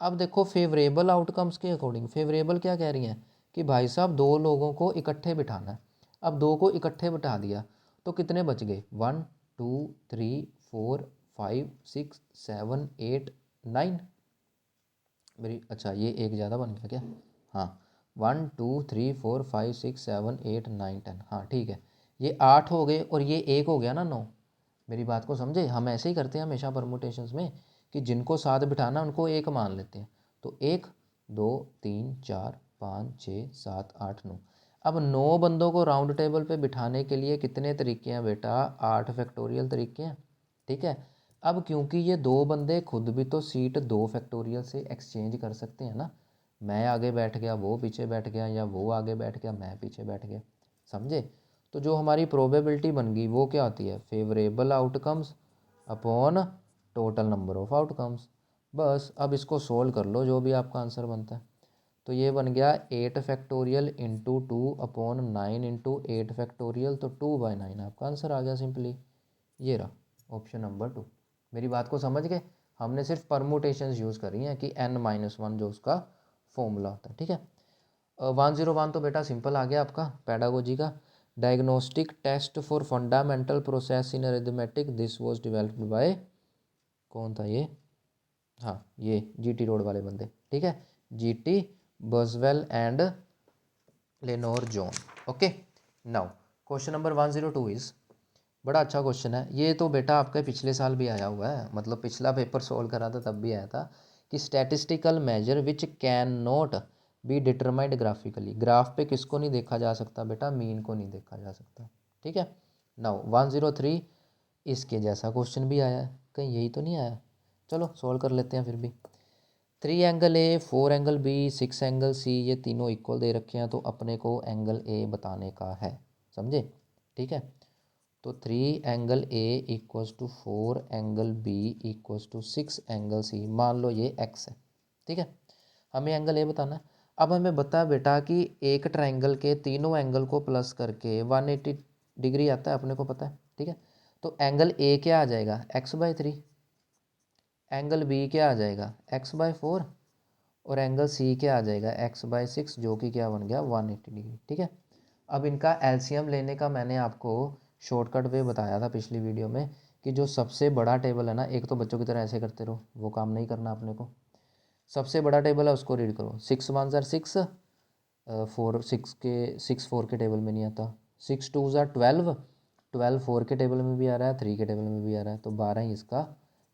अब देखो फेवरेबल आउटकम्स के अकॉर्डिंग, फेवरेबल क्या कह रही हैं कि भाई साहब 2 लोगों को इकट्ठे बिठाना है। अब 2 को इकट्ठे बिठा दिया तो कितने बच गए, 1 2 3 4 5 6 7 8 9। मेरी अच्छा ये एक ज़्यादा बन गया क्या, हाँ 1 2 3 4 5 6 7 8 9 10, हाँ ठीक है। ये 8 हो गए और ये एक हो गया ना 9। मेरी बात को समझे, हम ऐसे ही करते हैं हमेशा परमुटेशंस में कि जिनको साथ बिठाना उनको एक मान लेते हैं। तो 1 2 3 4 5 6 7 8 9। अब 9 बंदों को राउंड टेबल पे बिठाने के लिए कितने तरीके हैं बेटा, 8 फैक्टोरियल तरीके हैं, ठीक है। अब क्योंकि ये 2 बंदे खुद भी तो सीट 2 फैक्टोरियल से एक्सचेंज कर सकते हैं ना, मैं आगे बैठ गया वो पीछे बैठ गया, या वो आगे बैठ गया मैं पीछे बैठ गया, समझे। तो जो हमारी प्रोबेबिलिटी बन गई वो क्या होती है, favourable outcomes upon total number of outcomes. बस अब इसको सोल्व कर लो जो भी आपका आंसर बनता है। तो ये बन गया 8 factorial into 2 upon 9 into 8 factorial, तो 2/9 आपका आंसर आ गया सिंपली। ये रहा ऑप्शन नंबर 2। मेरी बात को समझ गए, हमने सिर्फ परमुटेशंस यूज़ करी हैं कि n-1 जो उसका फॉर्मूला होता है, ठीक है। 101 तो बेटा सिंपल आ गया आपका पेडागोजी का। Diagnostic test for fundamental process in arithmetic, this was developed by, कौन था ये, हाँ ये जीटी रोड वाले बंदे, ठीक है, जीटी बर्जवेल and Lenore John. Okay, now question number 102 is, बड़ा अच्छा क्वेश्चन है ये तो बेटा आपके पिछले साल भी आया हुआ है, मतलब पिछला पेपर सोल्व करा था तब भी आया था कि statistical major which can not be determined graphically, graph पे किसको नहीं देखा जा सकता बेटा, मीन को नहीं देखा जा सकता, ठीक है। नाउ 103 इसके जैसा क्वेश्चन भी आया है, कहीं यही तो नहीं आया, चलो सोल्व कर लेते हैं फिर भी। 3 angle A 4 angle B 6 angle C, ये तीनों इक्वल दे रखे हैं तो अपने को एंगल ए बताने का है, समझे, ठीक है। तो 3 angle A equals to 4 angle B equals to 6 angle C, मान लो ये एक्स है, ठीक है। हमें एंगल ए बताना है। अब हमें बता बेटा कि एक ट्राइंगल के तीनों एंगल को प्लस करके 180 डिग्री आता है, अपने को पता है, ठीक है। तो एंगल ए क्या आ जाएगा, x/3, एंगल बी क्या आ जाएगा, x/4, और एंगल सी क्या आ जाएगा, x/6, जो कि क्या बन गया 180 डिग्री, ठीक है। अब इनका एलसीएम लेने का मैंने आपको शॉर्टकट वे बताया था पिछली वीडियो में कि जो सबसे बड़ा टेबल है ना, एक तो बच्चों की तरह ऐसे करते रहो, वो काम नहीं करना अपने को। सबसे बड़ा टेबल है उसको रीड करो, 6 1 ज़ार 6, 6 4 के टेबल में नहीं आता, 6 2 ज़ार 12, 12 4 के टेबल में भी आ रहा है, 3 के टेबल में भी आ रहा है, तो 12 ही इसका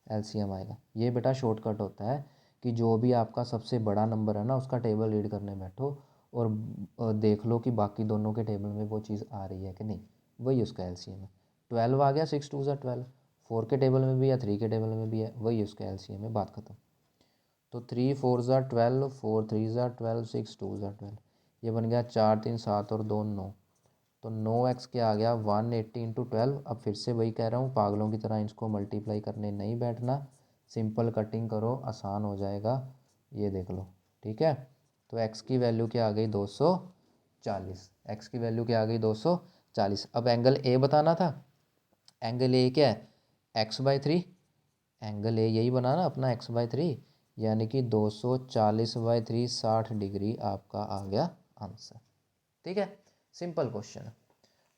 एलसीएम आएगा। ये बेटा शॉर्टकट होता है कि जो भी आपका सबसे बड़ा नंबर है ना उसका टेबल रीड करने बैठो और देख लो कि बाकी दोनों के टेबल में वो चीज़ आ रही है कि नहीं, वही उसका एलसीएम है। 12 आ गया, 6 2 ज़ार 12, 4 के टेबल में भी है 3 के टेबल में भी है, वही उसका एलसीएम है, बात खत्म। तो 3 4 ज़ार 12, 4 3 ज़ार 12, 6 2 ज़ार 12, ये बन गया 4 3 7 और 2 9, तो 9x क्या आ गया 180 इंटू 12। अब फिर से वही कह रहा हूँ, पागलों की तरह इसको मल्टीप्लाई करने नहीं बैठना, सिंपल कटिंग करो, आसान हो जाएगा, ये देख लो, ठीक है। तो x की वैल्यू क्या आ गई 240, x की वैल्यू क्या आ गई 240। अब एंगल ए बताना था, एंगल ए क्या है x/3, एंगल ए यही बना ना अपना x/3, यानी कि 240/3 60 डिग्री आपका आ गया आंसर, ठीक है। सिंपल क्वेश्चन है।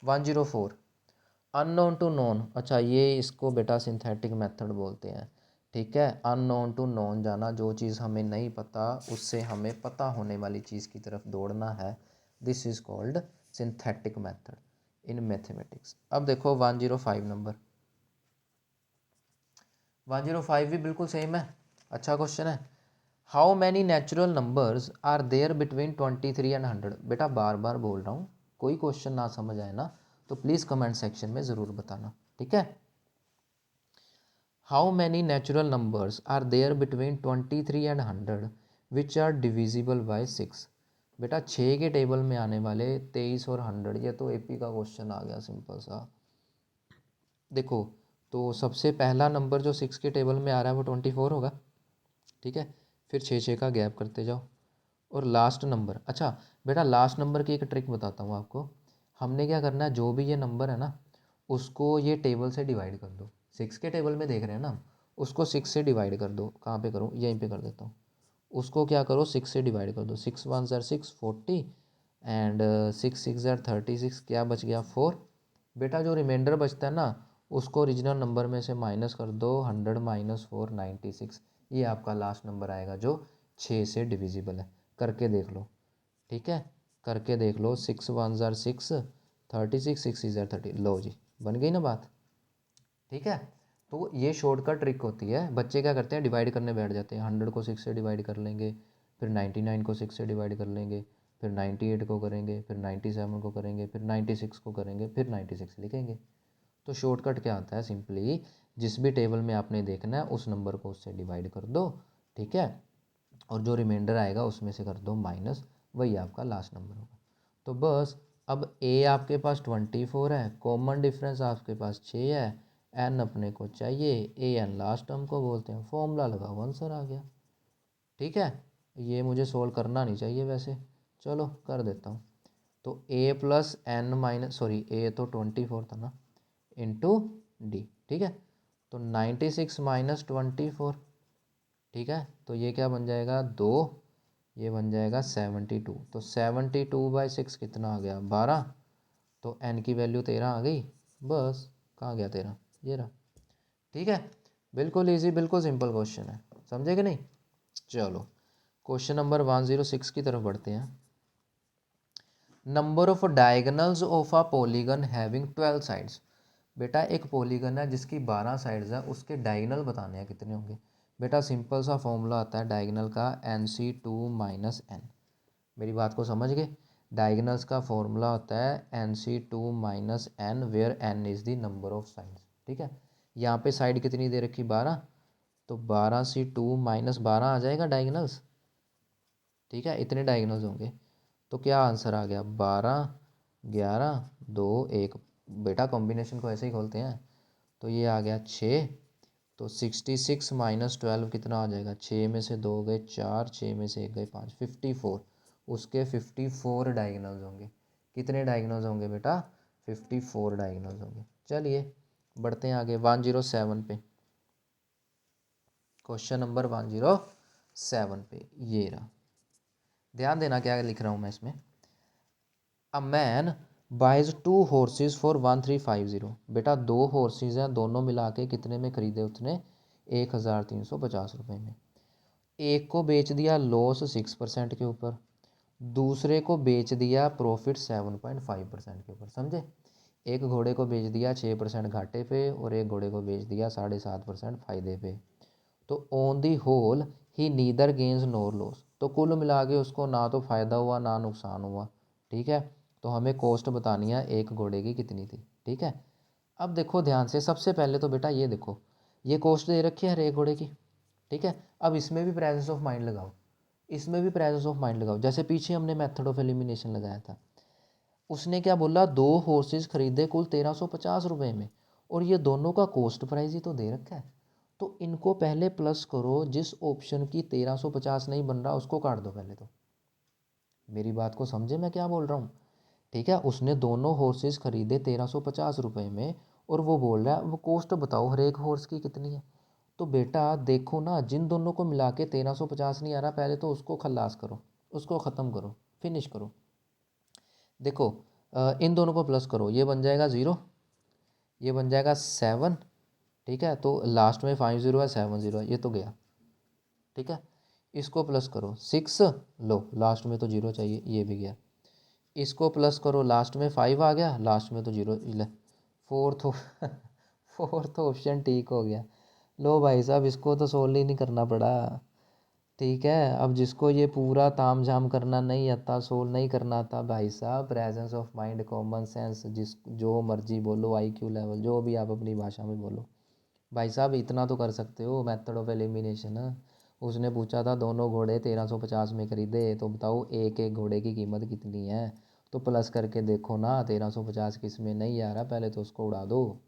104 अननोन टू नोन, अच्छा ये इसको बेटा सिंथेटिक मेथड बोलते हैं, ठीक है। अननोन टू नोन जाना, जो चीज़ हमें नहीं पता उससे हमें पता होने वाली चीज़ की तरफ दौड़ना है, this is called synthetic method in mathematics. अब देखो 105 नंबर, 105 भी बिल्कुल सेम है, अच्छा क्वेश्चन है। How many natural numbers are there between 23 and 100, बेटा बार बार बोल रहा हूँ, कोई क्वेश्चन ना समझ आए ना तो प्लीज़ कमेंट सेक्शन में ज़रूर बताना, ठीक है। How many natural numbers are there between 23 and 100 which are divisible by 6, बेटा 6 के टेबल में आने वाले 23 और 100, ये तो एपी का क्वेश्चन आ गया सिंपल सा। देखो, तो सबसे पहला नंबर जो 6 के टेबल में आ रहा है वो 24 होगा, ठीक है। फिर 6 का गैप करते जाओ, और लास्ट नंबर, अच्छा बेटा लास्ट नंबर की एक ट्रिक बताता हूँ आपको। हमने क्या करना है, जो भी ये नंबर है ना उसको ये टेबल से डिवाइड कर दो, 6 के टेबल में देख रहे हैं ना हम, उसको 6 से डिवाइड कर दो, कहाँ पे करूँ, यहीं पे कर देता हूँ, उसको क्या करो 6 से डिवाइड कर दो। 6 1 ज़र 6 40 एंड 6 6 ज़र 36, क्या बच गया 4। बेटा जो रिमाइंडर बचता है ना उसको ओरिजिनल नंबर में से माइनस कर दो, 100 माइनस 4 96। ये आपका लास्ट नंबर आएगा जो 6 से डिविजिबल है। करके देख लो, ठीक है, करके देख लो। 6 1 ज़र 6 36, 6 ज़र 30, लो जी बन गई ना बात, ठीक है। तो ये शॉर्टकट ट्रिक होती है। बच्चे क्या करते हैं, डिवाइड करने बैठ जाते हैं। 100 को 6 से डिवाइड कर लेंगे, फिर 99 को 6 से डिवाइड कर लेंगे, फिर 98 को करेंगे, फिर 97 को करेंगे, फिर 96 को करेंगे, फिर 96 लिखेंगे। तो शॉर्टकट क्या आता है, सिंपली जिस भी टेबल में आपने देखना है उस नंबर को उससे डिवाइड कर दो, ठीक है, और जो रिमाइंडर आएगा उसमें से कर दो माइनस, वही आपका लास्ट नंबर होगा। तो बस अब ए आपके पास 24 है, कॉमन डिफरेंस आपके पास 6 है, एन अपने को चाहिए, ए एन लास्ट टर्म को बोलते हैं, फॉर्मूला लगाओ आंसर आ गया, ठीक है। ये मुझे सोल्व करना नहीं चाहिए वैसे, चलो कर देता हूँ। तो ए प्लस एन माइनस, सॉरी ए तो 24 था ना, इंटू डी, ठीक है। तो 96 माइनस 24, ठीक है, तो ये क्या बन जाएगा 2, ये बन जाएगा 72। तो 72/6 कितना आ गया 12। तो एन की वैल्यू 13 आ गई, बस कहाँ गया 13, ये रहा, ठीक है। बिल्कुल इजी, बिल्कुल सिंपल क्वेश्चन है, समझे कि नहीं। चलो क्वेश्चन नंबर 106 की तरफ बढ़ते हैं। Number of diagonals of a polygon having 12 sides. बेटा एक पॉलीगन है जिसकी 12 साइड्स है, उसके डायगोनल बताने हैं कितने होंगे। बेटा सिंपल सा फॉर्मूला आता है डायगोनल का, NC2 माइनस एन। मेरी बात को समझ गए। डायगोनल्स का फॉर्मूला होता है NC2 minus n, where n is the number of sides, ठीक है। यहाँ पे साइड कितनी दे रखी 12, तो 12C2 माइनस 12 आ जाएगा डायगोनल्स, ठीक है, इतने डायगोनल्स होंगे। तो क्या आंसर आ गया 12 11 2 1। बेटा कॉम्बिनेशन को ऐसे ही खोलते हैं, तो ये आ गया 6। तो 66 माइनस 12 कितना आ जाएगा, 6 में से 2 गए 4, 6 में से 1 गए 5, 54। उसके 54 डायगोनल्स होंगे। कितने डायगोनल्स होंगे बेटा, 54 डायगोनल्स होंगे। चलिए बढ़ते हैं आगे 107 पे। क्वेश्चन नंबर 107 पे ये रहा, ध्यान देना क्या लिख रहा हूँ मैं इसमें। A man buys 2 horses for 1350। बेटा 2 हॉर्सेज हैं, दोनों मिला के कितने में खरीदे उसने, 1350 रुपये में। एक को बेच दिया लॉस 6% के ऊपर, दूसरे को बेच दिया प्रॉफिट 7.5% के ऊपर, समझे। एक घोड़े को बेच दिया 6% घाटे पे और एक घोड़े को बेच दिया 7.5% फ़ायदे पे। तो on the whole he neither gains nor loss. तो कुल मिला के उसको ना तो फ़ायदा हुआ ना नुकसान हुआ, ठीक है। तो हमें कॉस्ट बतानी है एक घोड़े की कितनी थी, ठीक है। अब देखो ध्यान से, सबसे पहले तो बेटा ये देखो, ये कॉस्ट दे रखी है हर एक घोड़े की, ठीक है। अब इसमें भी प्रेजेंस ऑफ माइंड लगाओ, इसमें भी प्रेजेंस ऑफ माइंड लगाओ। जैसे पीछे हमने मेथड ऑफ एलिमिनेशन लगाया था, उसने क्या बोला, 2 हॉर्सेज खरीदे कुल 1350 रुपये में, और ये दोनों का कॉस्ट प्राइस ही तो दे रखा है। तो इनको पहले प्लस करो, जिस ऑप्शन की 1350 नहीं बन रहा उसको काट दो पहले तो। मेरी बात को समझे मैं क्या बोल रहा हूँ, ठीक है। उसने दोनों हॉर्सेज खरीदे 1350 रुपये में, और वो बोल रहा है वो कॉस्ट बताओ हर एक हॉर्स की कितनी है। तो बेटा देखो ना, जिन दोनों को मिला के 1350 नहीं आ रहा, पहले तो उसको खल्लास करो, उसको ख़त्म करो, फिनिश करो। देखो इन दोनों को प्लस करो, ये बन जाएगा 0, ये बन जाएगा 7, ठीक है। तो लास्ट में 50 है 70 है, ये तो गया, ठीक है। इसको प्लस करो 6, लो लास्ट में तो 0 चाहिए, ये भी गया। इसको प्लस करो, लास्ट में 5 आ गया, लास्ट में तो 0 ले। फोर्थ फोर्थ ऑप्शन ठीक हो गया। लो भाई साहब, इसको तो सोल्व ही नहीं करना पड़ा, ठीक है। अब जिसको ये पूरा ताम झाम करना नहीं आता, सोल्व नहीं करना आता, भाई साहब presence of mind, common sense, जिस जो मर्जी बोलो, IQ लेवल जो भी आप अपनी भाषा में बोलो, भाई साहब इतना तो कर सकते हो। मेथड ऑफ एलिमिनेशन, उसने पूछा था दोनों घोड़े 1350 में खरीदे, तो बताओ एक एक घोड़े की कीमत कितनी है। तो प्लस करके देखो ना, 1350 किस में नहीं आ रहा, पहले तो उसको उड़ा दो।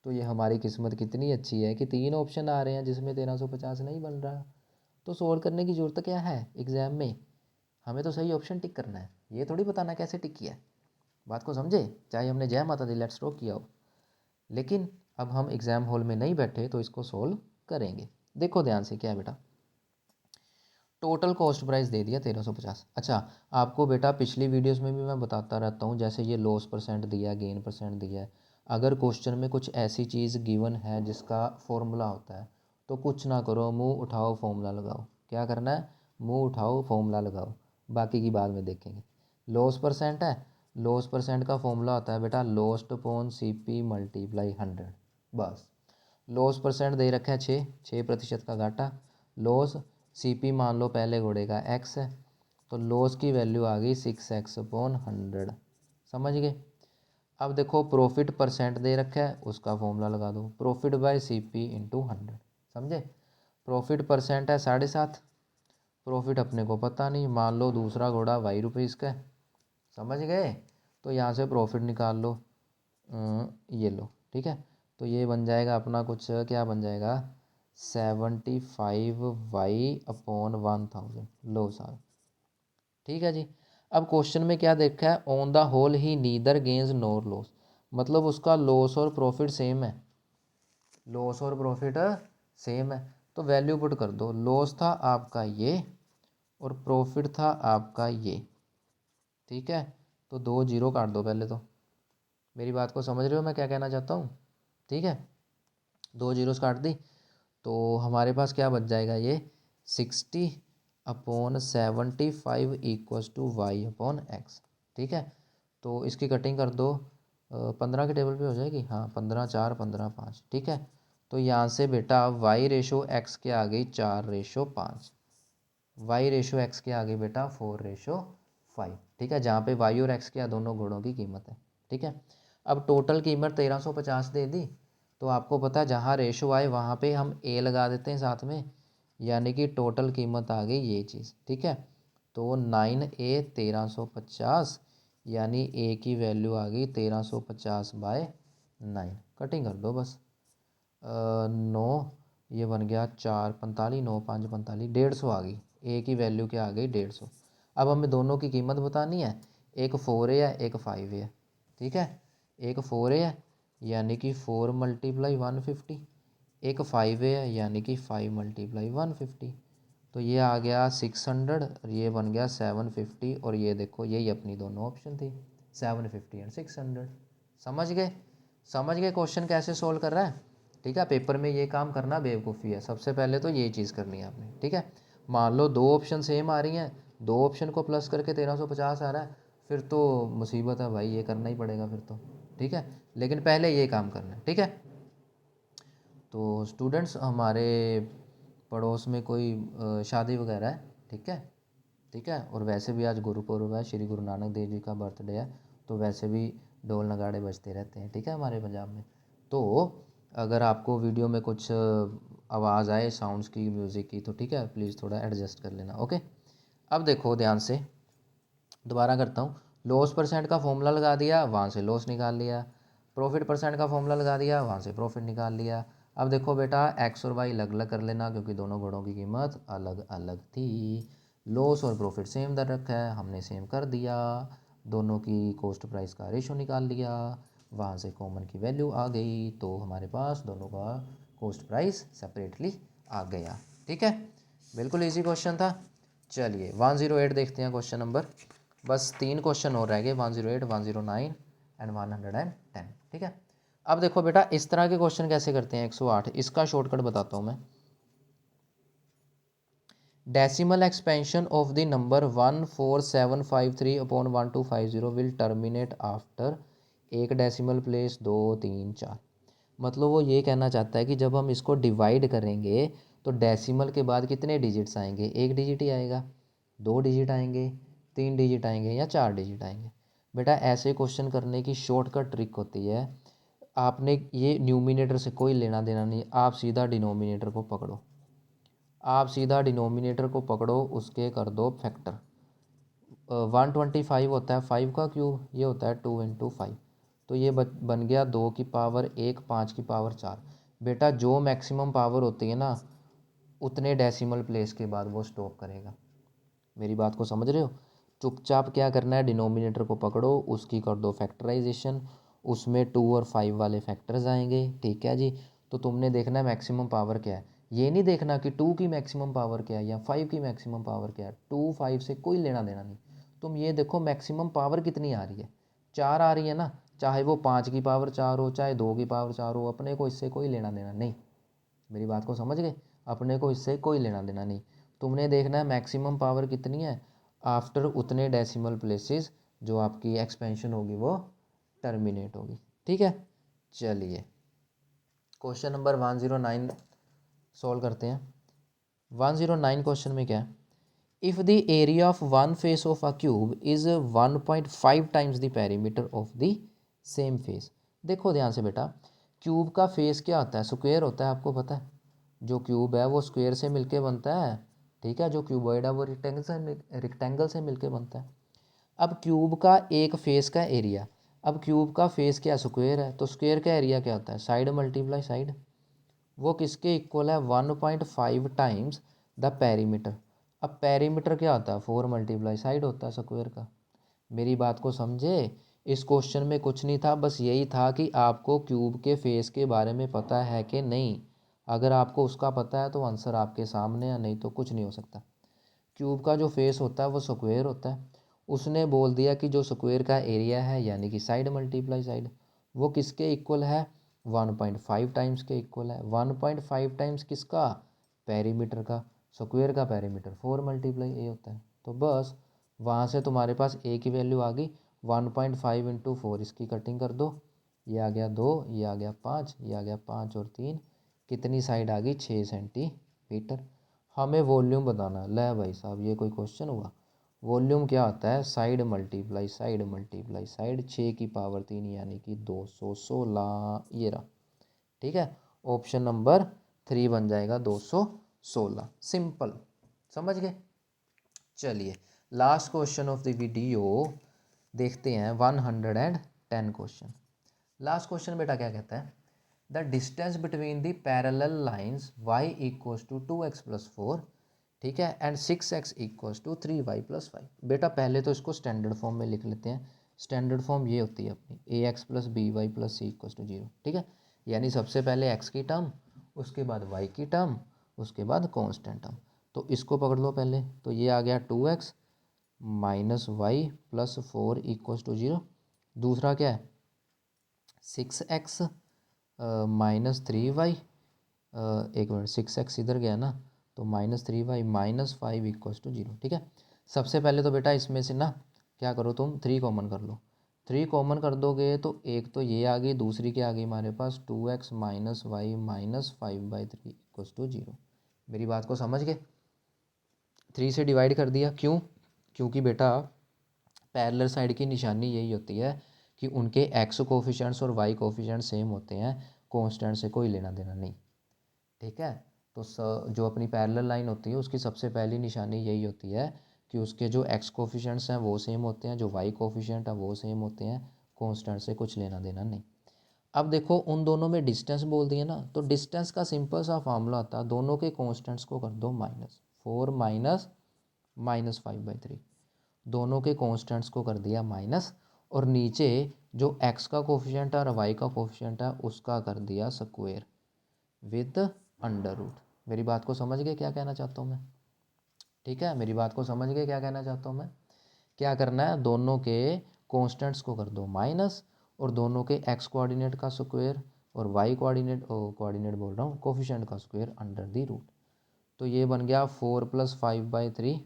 तो ये हमारी किस्मत कितनी अच्छी है कि 3 ऑप्शन आ रहे हैं जिसमें 1350 नहीं बन रहा। तो सोल्व करने की ज़रूरत क्या है एग्ज़ाम में, हमें तो सही ऑप्शन टिक करना है, ये थोड़ी बताना कैसे टिक किया है। बात को समझे, चाहे हमने जय माता दी लेट्स रॉक किया हो। लेकिन अब हम एग्ज़ाम हॉल में नहीं बैठे तो इसको सोल्व करेंगे। देखो ध्यान से क्या है बेटा, टोटल कॉस्ट प्राइस दे दिया 1350। अच्छा, आपको बेटा पिछली वीडियोस में भी मैं बताता रहता हूँ, जैसे ये लॉस परसेंट दिया है, गेन परसेंट दिया है। अगर क्वेश्चन में कुछ ऐसी चीज़ गिवन है जिसका फॉर्मूला होता है, तो कुछ ना करो, मुंह उठाओ फॉर्मूला लगाओ। क्या करना है? मुंह उठाओ फॉर्मूला लगाओ, बाकी की बाद में देखेंगे। लॉस परसेंट है, लॉस परसेंट का फॉर्मूला होता है बेटा लॉस्ट अपॉन CP मल्टीप्लाई 100। बस, लॉस परसेंट दे रखा है 6% का घाटा। लॉस CP मान लो पहले घोड़े का x है, तो लॉस की वैल्यू आ गई 6x अपॉन 100। समझ गए? अब देखो प्रॉफिट परसेंट दे रखा है, उसका फॉर्मूला लगा दो, प्रॉफिट बाय CP इंटू 100। समझे? प्रॉफिट परसेंट है 7.5, प्रॉफिट अपने को पता नहीं, मान लो दूसरा घोड़ा ₹y का है। समझ गए? तो यहाँ से प्रॉफिट निकाल लो, ये लो, ठीक है। तो ये बन जाएगा अपना कुछ, क्या बन जाएगा, 75y अपॉन 1000। लो साहब, ठीक है जी। अब क्वेश्चन में क्या देखा है, on the whole he neither gains nor loss, मतलब उसका लॉस और प्रॉफिट सेम है, लॉस और प्रॉफिट सेम है। तो वैल्यू पुट कर दो, लॉस था आपका ये और प्रॉफिट था आपका ये, ठीक है। तो 2 जीरो काट दो पहले तो। मेरी बात को समझ रहे हो मैं क्या कहना चाहता हूँ? ठीक है, 2 जीरोस काट दी, तो हमारे पास क्या बच जाएगा, ये 60 upon 75 equals to y upon x, ठीक है। तो इसकी कटिंग कर दो, 15 के टेबल पे हो जाएगी, हाँ 15 4 15 5, ठीक है। तो यहाँ से बेटा y रेशो x के आ गई 4:5, y रेशो x के आ गई बेटा 4:5, ठीक है। जहाँ पे y और x क्या दोनों घोड़ों की कीमत है, ठीक है। अब टोटल कीमत 1350 दे दी, तो आपको पता है जहाँ रेशो आए वहाँ पे हम a लगा देते हैं साथ में, यानी कि टोटल कीमत आ गई ये चीज़, ठीक है। तो 9a 1350, यानी a की वैल्यू आ गई 1350/9। कटिंग कर दो बस, 9, ये बन गया 4 45, 9 5 45, 150 आ गई। ए की वैल्यू क्या आ गई, 150। अब हमें दोनों की कीमत बतानी है, एक 4a है एक 5a है, ठीक है। एक 4a है यानी कि 4 × 150, एक 5a है यानी कि 5 × 150। तो ये आ गया 600 और ये बन गया 750, और ये देखो यही अपनी दोनों ऑप्शन थी, 750 एंड 600। समझ गए? समझ गए क्वेश्चन कैसे सोल्व कर रहा है? ठीक है, पेपर में ये काम करना बेवकूफ़ी है। सबसे पहले तो ये चीज़ करनी है आपने, ठीक है। मान लो दो ऑप्शन सेम आ रही हैं, दो ऑप्शन को प्लस करके 1350 आ रहा है, फिर तो मुसीबत है भाई, ये करना ही पड़ेगा फिर तो, ठीक है। लेकिन पहले ये काम करना है, ठीक है। तो स्टूडेंट्स, हमारे पड़ोस में कोई शादी वगैरह है, ठीक है, ठीक है। और वैसे भी आज गुरुपुरब है, श्री गुरु नानक देव जी का बर्थडे है, तो वैसे भी ढोल नगाड़े बजते रहते हैं, ठीक है, हमारे पंजाब में। तो अगर आपको वीडियो में कुछ आवाज़ आए साउंड्स की, म्यूज़िक की, तो ठीक है, प्लीज़ थोड़ा एडजस्ट कर लेना, ओके। अब देखो ध्यान से, दोबारा करता हूँ। लॉस परसेंट का फॉर्मूला लगा दिया, वहाँ से लॉस निकाल लिया। प्रॉफिट परसेंट का फॉर्मूला लगा दिया, वहाँ से प्रॉफिट निकाल लिया। अब देखो बेटा एक्स और वाई अलग अलग कर लेना, क्योंकि दोनों घोड़ों की कीमत अलग अलग थी। लॉस और प्रॉफिट सेम दर रखा है, हमने सेम कर दिया। दोनों की कॉस्ट प्राइस का रेशो निकाल लिया, वहाँ से कॉमन की वैल्यू आ गई, तो हमारे पास दोनों का कॉस्ट प्राइस सेपरेटली आ गया, ठीक है। बिल्कुल ईजी क्वेश्चन था। चलिए 108 देखते हैं क्वेश्चन नंबर। बस 3 क्वेश्चन और रह गए, 108, 109 एंड 110, ठीक है। अब देखो बेटा इस तरह के क्वेश्चन कैसे करते हैं, 108, इसका शॉर्टकट बताता हूँ मैं। Decimal expansion of the number 14753 upon 1250 will terminate after एक डेसिमल प्लेस 2 3 4। मतलब वो ये कहना चाहता है कि जब हम इसको डिवाइड करेंगे तो डेसिमल के बाद कितने डिजिट्स आएंगे, एक डिजिट ही आएगा, 2 डिजिट आएंगे, 3 डिजिट आएंगे या 4 डिजिट आएंगे। बेटा ऐसे क्वेश्चन करने की शॉर्टकट ट्रिक होती है, आपने ये न्यूमिनेटर से कोई लेना देना नहीं, आप सीधा डिनोमिनेटर को पकड़ो, आप सीधा डिनोमिनेटर को पकड़ो, उसके कर दो फैक्टर। 125 होता है 5 का क्यूब, ये होता है 2 × 5, तो ये बन गया 2 की पावर 1 5 की पावर 4। बेटा जो मैक्सिमम पावर होती है ना, उतने डेसिमल प्लेस के बाद वो स्टॉप करेगा। मेरी बात को समझ रहे हो? चुपचाप क्या करना है, डिनोमिनेटर को पकड़ो, उसकी कर दो फैक्टराइजेशन, उसमें 2 और 5 वाले फैक्टर्स आएंगे, ठीक है जी। तो तुमने देखना है मैक्सिमम पावर क्या है, ये नहीं देखना कि 2 की मैक्सिमम पावर क्या है या 5 की मैक्सिमम पावर क्या है, 2 5 से कोई लेना देना नहीं। तुम ये देखो मैक्सिमम पावर कितनी आ रही है, 4 आ रही है ना, चाहे वो 5 की पावर 4 हो चाहे 2 की पावर 4 हो, अपने को इससे कोई लेना देना नहीं। मेरी बात को समझ गए, अपने को इससे कोई लेना देना नहीं। तुमने देखना है मैक्सिमम पावर कितनी है आफ्टर उतने डेसिमल प्लेसेस, जो आपकी एक्सपेंशन होगी वो टर्मिनेट होगी। ठीक है, चलिए क्वेश्चन नंबर 109 सॉल्व करते हैं। 109 क्वेश्चन में क्या है, if the area of one face of a cube is 1.5 times the perimeter of the same face. देखो ध्यान से बेटा, क्यूब का फेस क्या होता है, स्क्वायर होता है, आपको पता है। जो क्यूब है वो स्क्वायर से मिलके बनता है, ठीक है। जो क्यूबॉइड है वो रेक्टेंगल से मिलके बनता है। अब क्यूब का एक फेस का एरिया, अब क्यूब का फेस क्या स्क्वायर है, तो स्क्वायर का एरिया क्या होता है, साइड मल्टीप्लाई साइड। वो किसके इक्वल है, 1.5 टाइम्स द पेरीमीटर। अब पेरीमीटर क्या होता है, 4 मल्टीप्लाई साइड होता है स्क्वायर का। मेरी बात को समझे, इस क्वेश्चन में कुछ नहीं था, बस यही था कि आपको क्यूब के फेस के बारे में पता है कि नहीं। अगर आपको उसका पता है तो आंसर आपके सामने है, नहीं तो कुछ नहीं हो सकता। क्यूब का जो फेस होता है वो स्क्वायर होता है। उसने बोल दिया कि जो स्क्वायर का एरिया है यानी कि साइड मल्टीप्लाई साइड, वो किसके इक्वल है, 1.5 टाइम्स के इक्वल है। 1.5 टाइम्स किसका, पेरीमीटर का। स्क्वायर का पेरीमीटर 4 मल्टीप्लाई ए होता है। तो बस वहाँ से तुम्हारे पास ए की वैल्यू आ गई, 1.5 इंटू 4, इसकी कटिंग कर दो, ये आ गया 2, ये आ गया 5, ये आ गया 5 और 3, कितनी साइड आ गई, 6 सेंटीमीटर। हमें वॉल्यूम बताना, ले भाई साहब ये कोई क्वेश्चन हुआ। वॉल्यूम क्या होता है, side multiply side multiply side, 6 की पावर 3 यानी कि 216, ये रहा। ठीक है, ऑप्शन नंबर 3 बन जाएगा 216, सिंपल, समझ गए। चलिए last question of the video देखते हैं, 110 क्वेश्चन। लास्ट क्वेश्चन बेटा क्या कहता है, the distance between the parallel lines y equals to 2x plus 4, ठीक है, and 6x equals to 3y plus 5। बेटा पहले तो इसको स्टैंडर्ड फॉर्म में लिख लेते हैं। स्टैंडर्ड फॉर्म ये होती है अपनी, ax plus by plus c equals to 0। ठीक है, यानी सबसे पहले x की टर्म, उसके बाद y की टर्म, उसके बाद कॉन्स्टेंट टर्म। तो इसको पकड़ लो पहले, तो ये आ गया 2x minus y plus 4 equals to 0। दूसरा क्या है, 6x माइनस 3y, एक मिनट, 6x इधर गया ना, तो -3y माइनस 5 इक्वल्स टू 0। ठीक है, सबसे पहले तो बेटा इसमें से ना क्या करो, तुम 3 कॉमन कर लो। 3 कॉमन कर दोगे तो एक तो ये आ गई, दूसरी क्या आ गई हमारे पास, 2x minus y minus 5/3 equals to 0। मेरी बात को समझ गए, 3 से डिवाइड कर दिया, क्यों, क्योंकि बेटा पैरेलल साइड की निशानी यही होती है कि उनके एक्स कोफिशिएंट्स और वाई कोफिशिएंट्स सेम होते हैं, कांस्टेंट से कोई लेना देना नहीं। ठीक है, तो जो अपनी पैरेलल लाइन होती है उसकी सबसे पहली निशानी यही होती है कि उसके जो एक्स कोफिशिएंट्स हैं वो सेम होते हैं, जो वाई कोफिशिएंट है वो सेम होते हैं, कांस्टेंट से कुछ लेना देना नहीं। अब देखो उन दोनों में डिस्टेंस बोल दिए ना, तो डिस्टेंस का सिंपल सा फार्मूला होता है, दोनों के कांस्टेंट्स को कर दो माइनस, 4 माइनस -5/3, दोनों के कांस्टेंट्स को कर दिया माइनस, और नीचे जो x का कोफिशिएंट है और y का कोफिशिएंट है उसका कर दिया स्क्वायर विद अंडर रूट। मेरी बात को समझ गए क्या कहना चाहता हूँ मैं, ठीक है, मेरी बात को समझ गए क्या कहना चाहता हूँ मैं। क्या करना है, दोनों के कांस्टेंट्स को कर दो माइनस, और दोनों के x कोऑर्डिनेट का स्क्वायर और y कोऑर्डिनेट बोल रहा हूँ, कोफिशिएंट का स्क्वायर अंडर दी रूट। तो ये बन गया 4 + 5/3,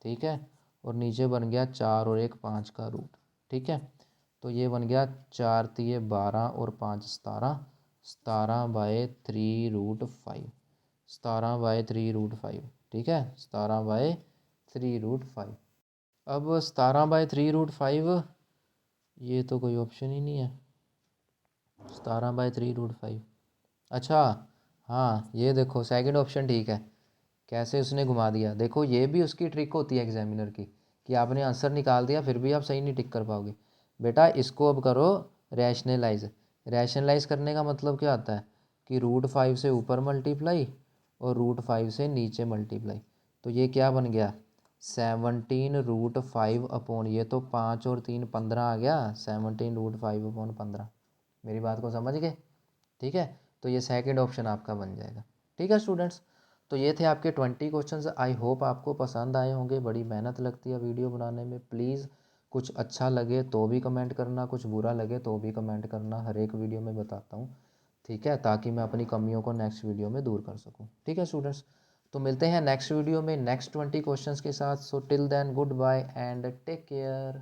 ठीक है, और नीचे बन गया 4 और 1 5 का रूट। ठीक है, तो ये बन गया 4 तिये 12 और 5 17, 17/3√5, 17/3√5। ठीक है, 17/3√5। अब 17/3√5, ये तो कोई ऑप्शन ही नहीं है, 17/3√5। अच्छा, हाँ ये देखो सेकंड ऑप्शन ठीक है। कैसे उसने घुमा दिया, देखो ये भी उसकी ट्रिक होती है एग्जामिनर की, कि आपने आंसर निकाल दिया फिर भी आप सही नहीं टिक कर पाओगे। बेटा इसको अब करो रैशनलाइज। रैशनलाइज करने का मतलब क्या आता है कि √5 से ऊपर मल्टीप्लाई और √5 से नीचे मल्टीप्लाई। तो ये क्या बन गया, 17√5 अपॉन, ये तो 5 और 3 15 आ गया, 17√5/15। मेरी बात को समझ गए, ठीक है, तो ये सेकंड ऑप्शन आपका बन जाएगा। ठीक है स्टूडेंट्स, तो ये थे आपके 20 क्वेश्चंस। आई होप आपको पसंद आए होंगे। बड़ी मेहनत लगती है वीडियो बनाने में। प्लीज़ कुछ अच्छा लगे तो भी कमेंट करना, कुछ बुरा लगे तो भी कमेंट करना। हर एक वीडियो में बताता हूँ, ठीक है, ताकि मैं अपनी कमियों को नेक्स्ट वीडियो में दूर कर सकूँ। ठीक है स्टूडेंट्स, तो मिलते हैं नेक्स्ट वीडियो में नेक्स्ट 20 क्वेश्चंस के साथ। So till then goodbye and take care.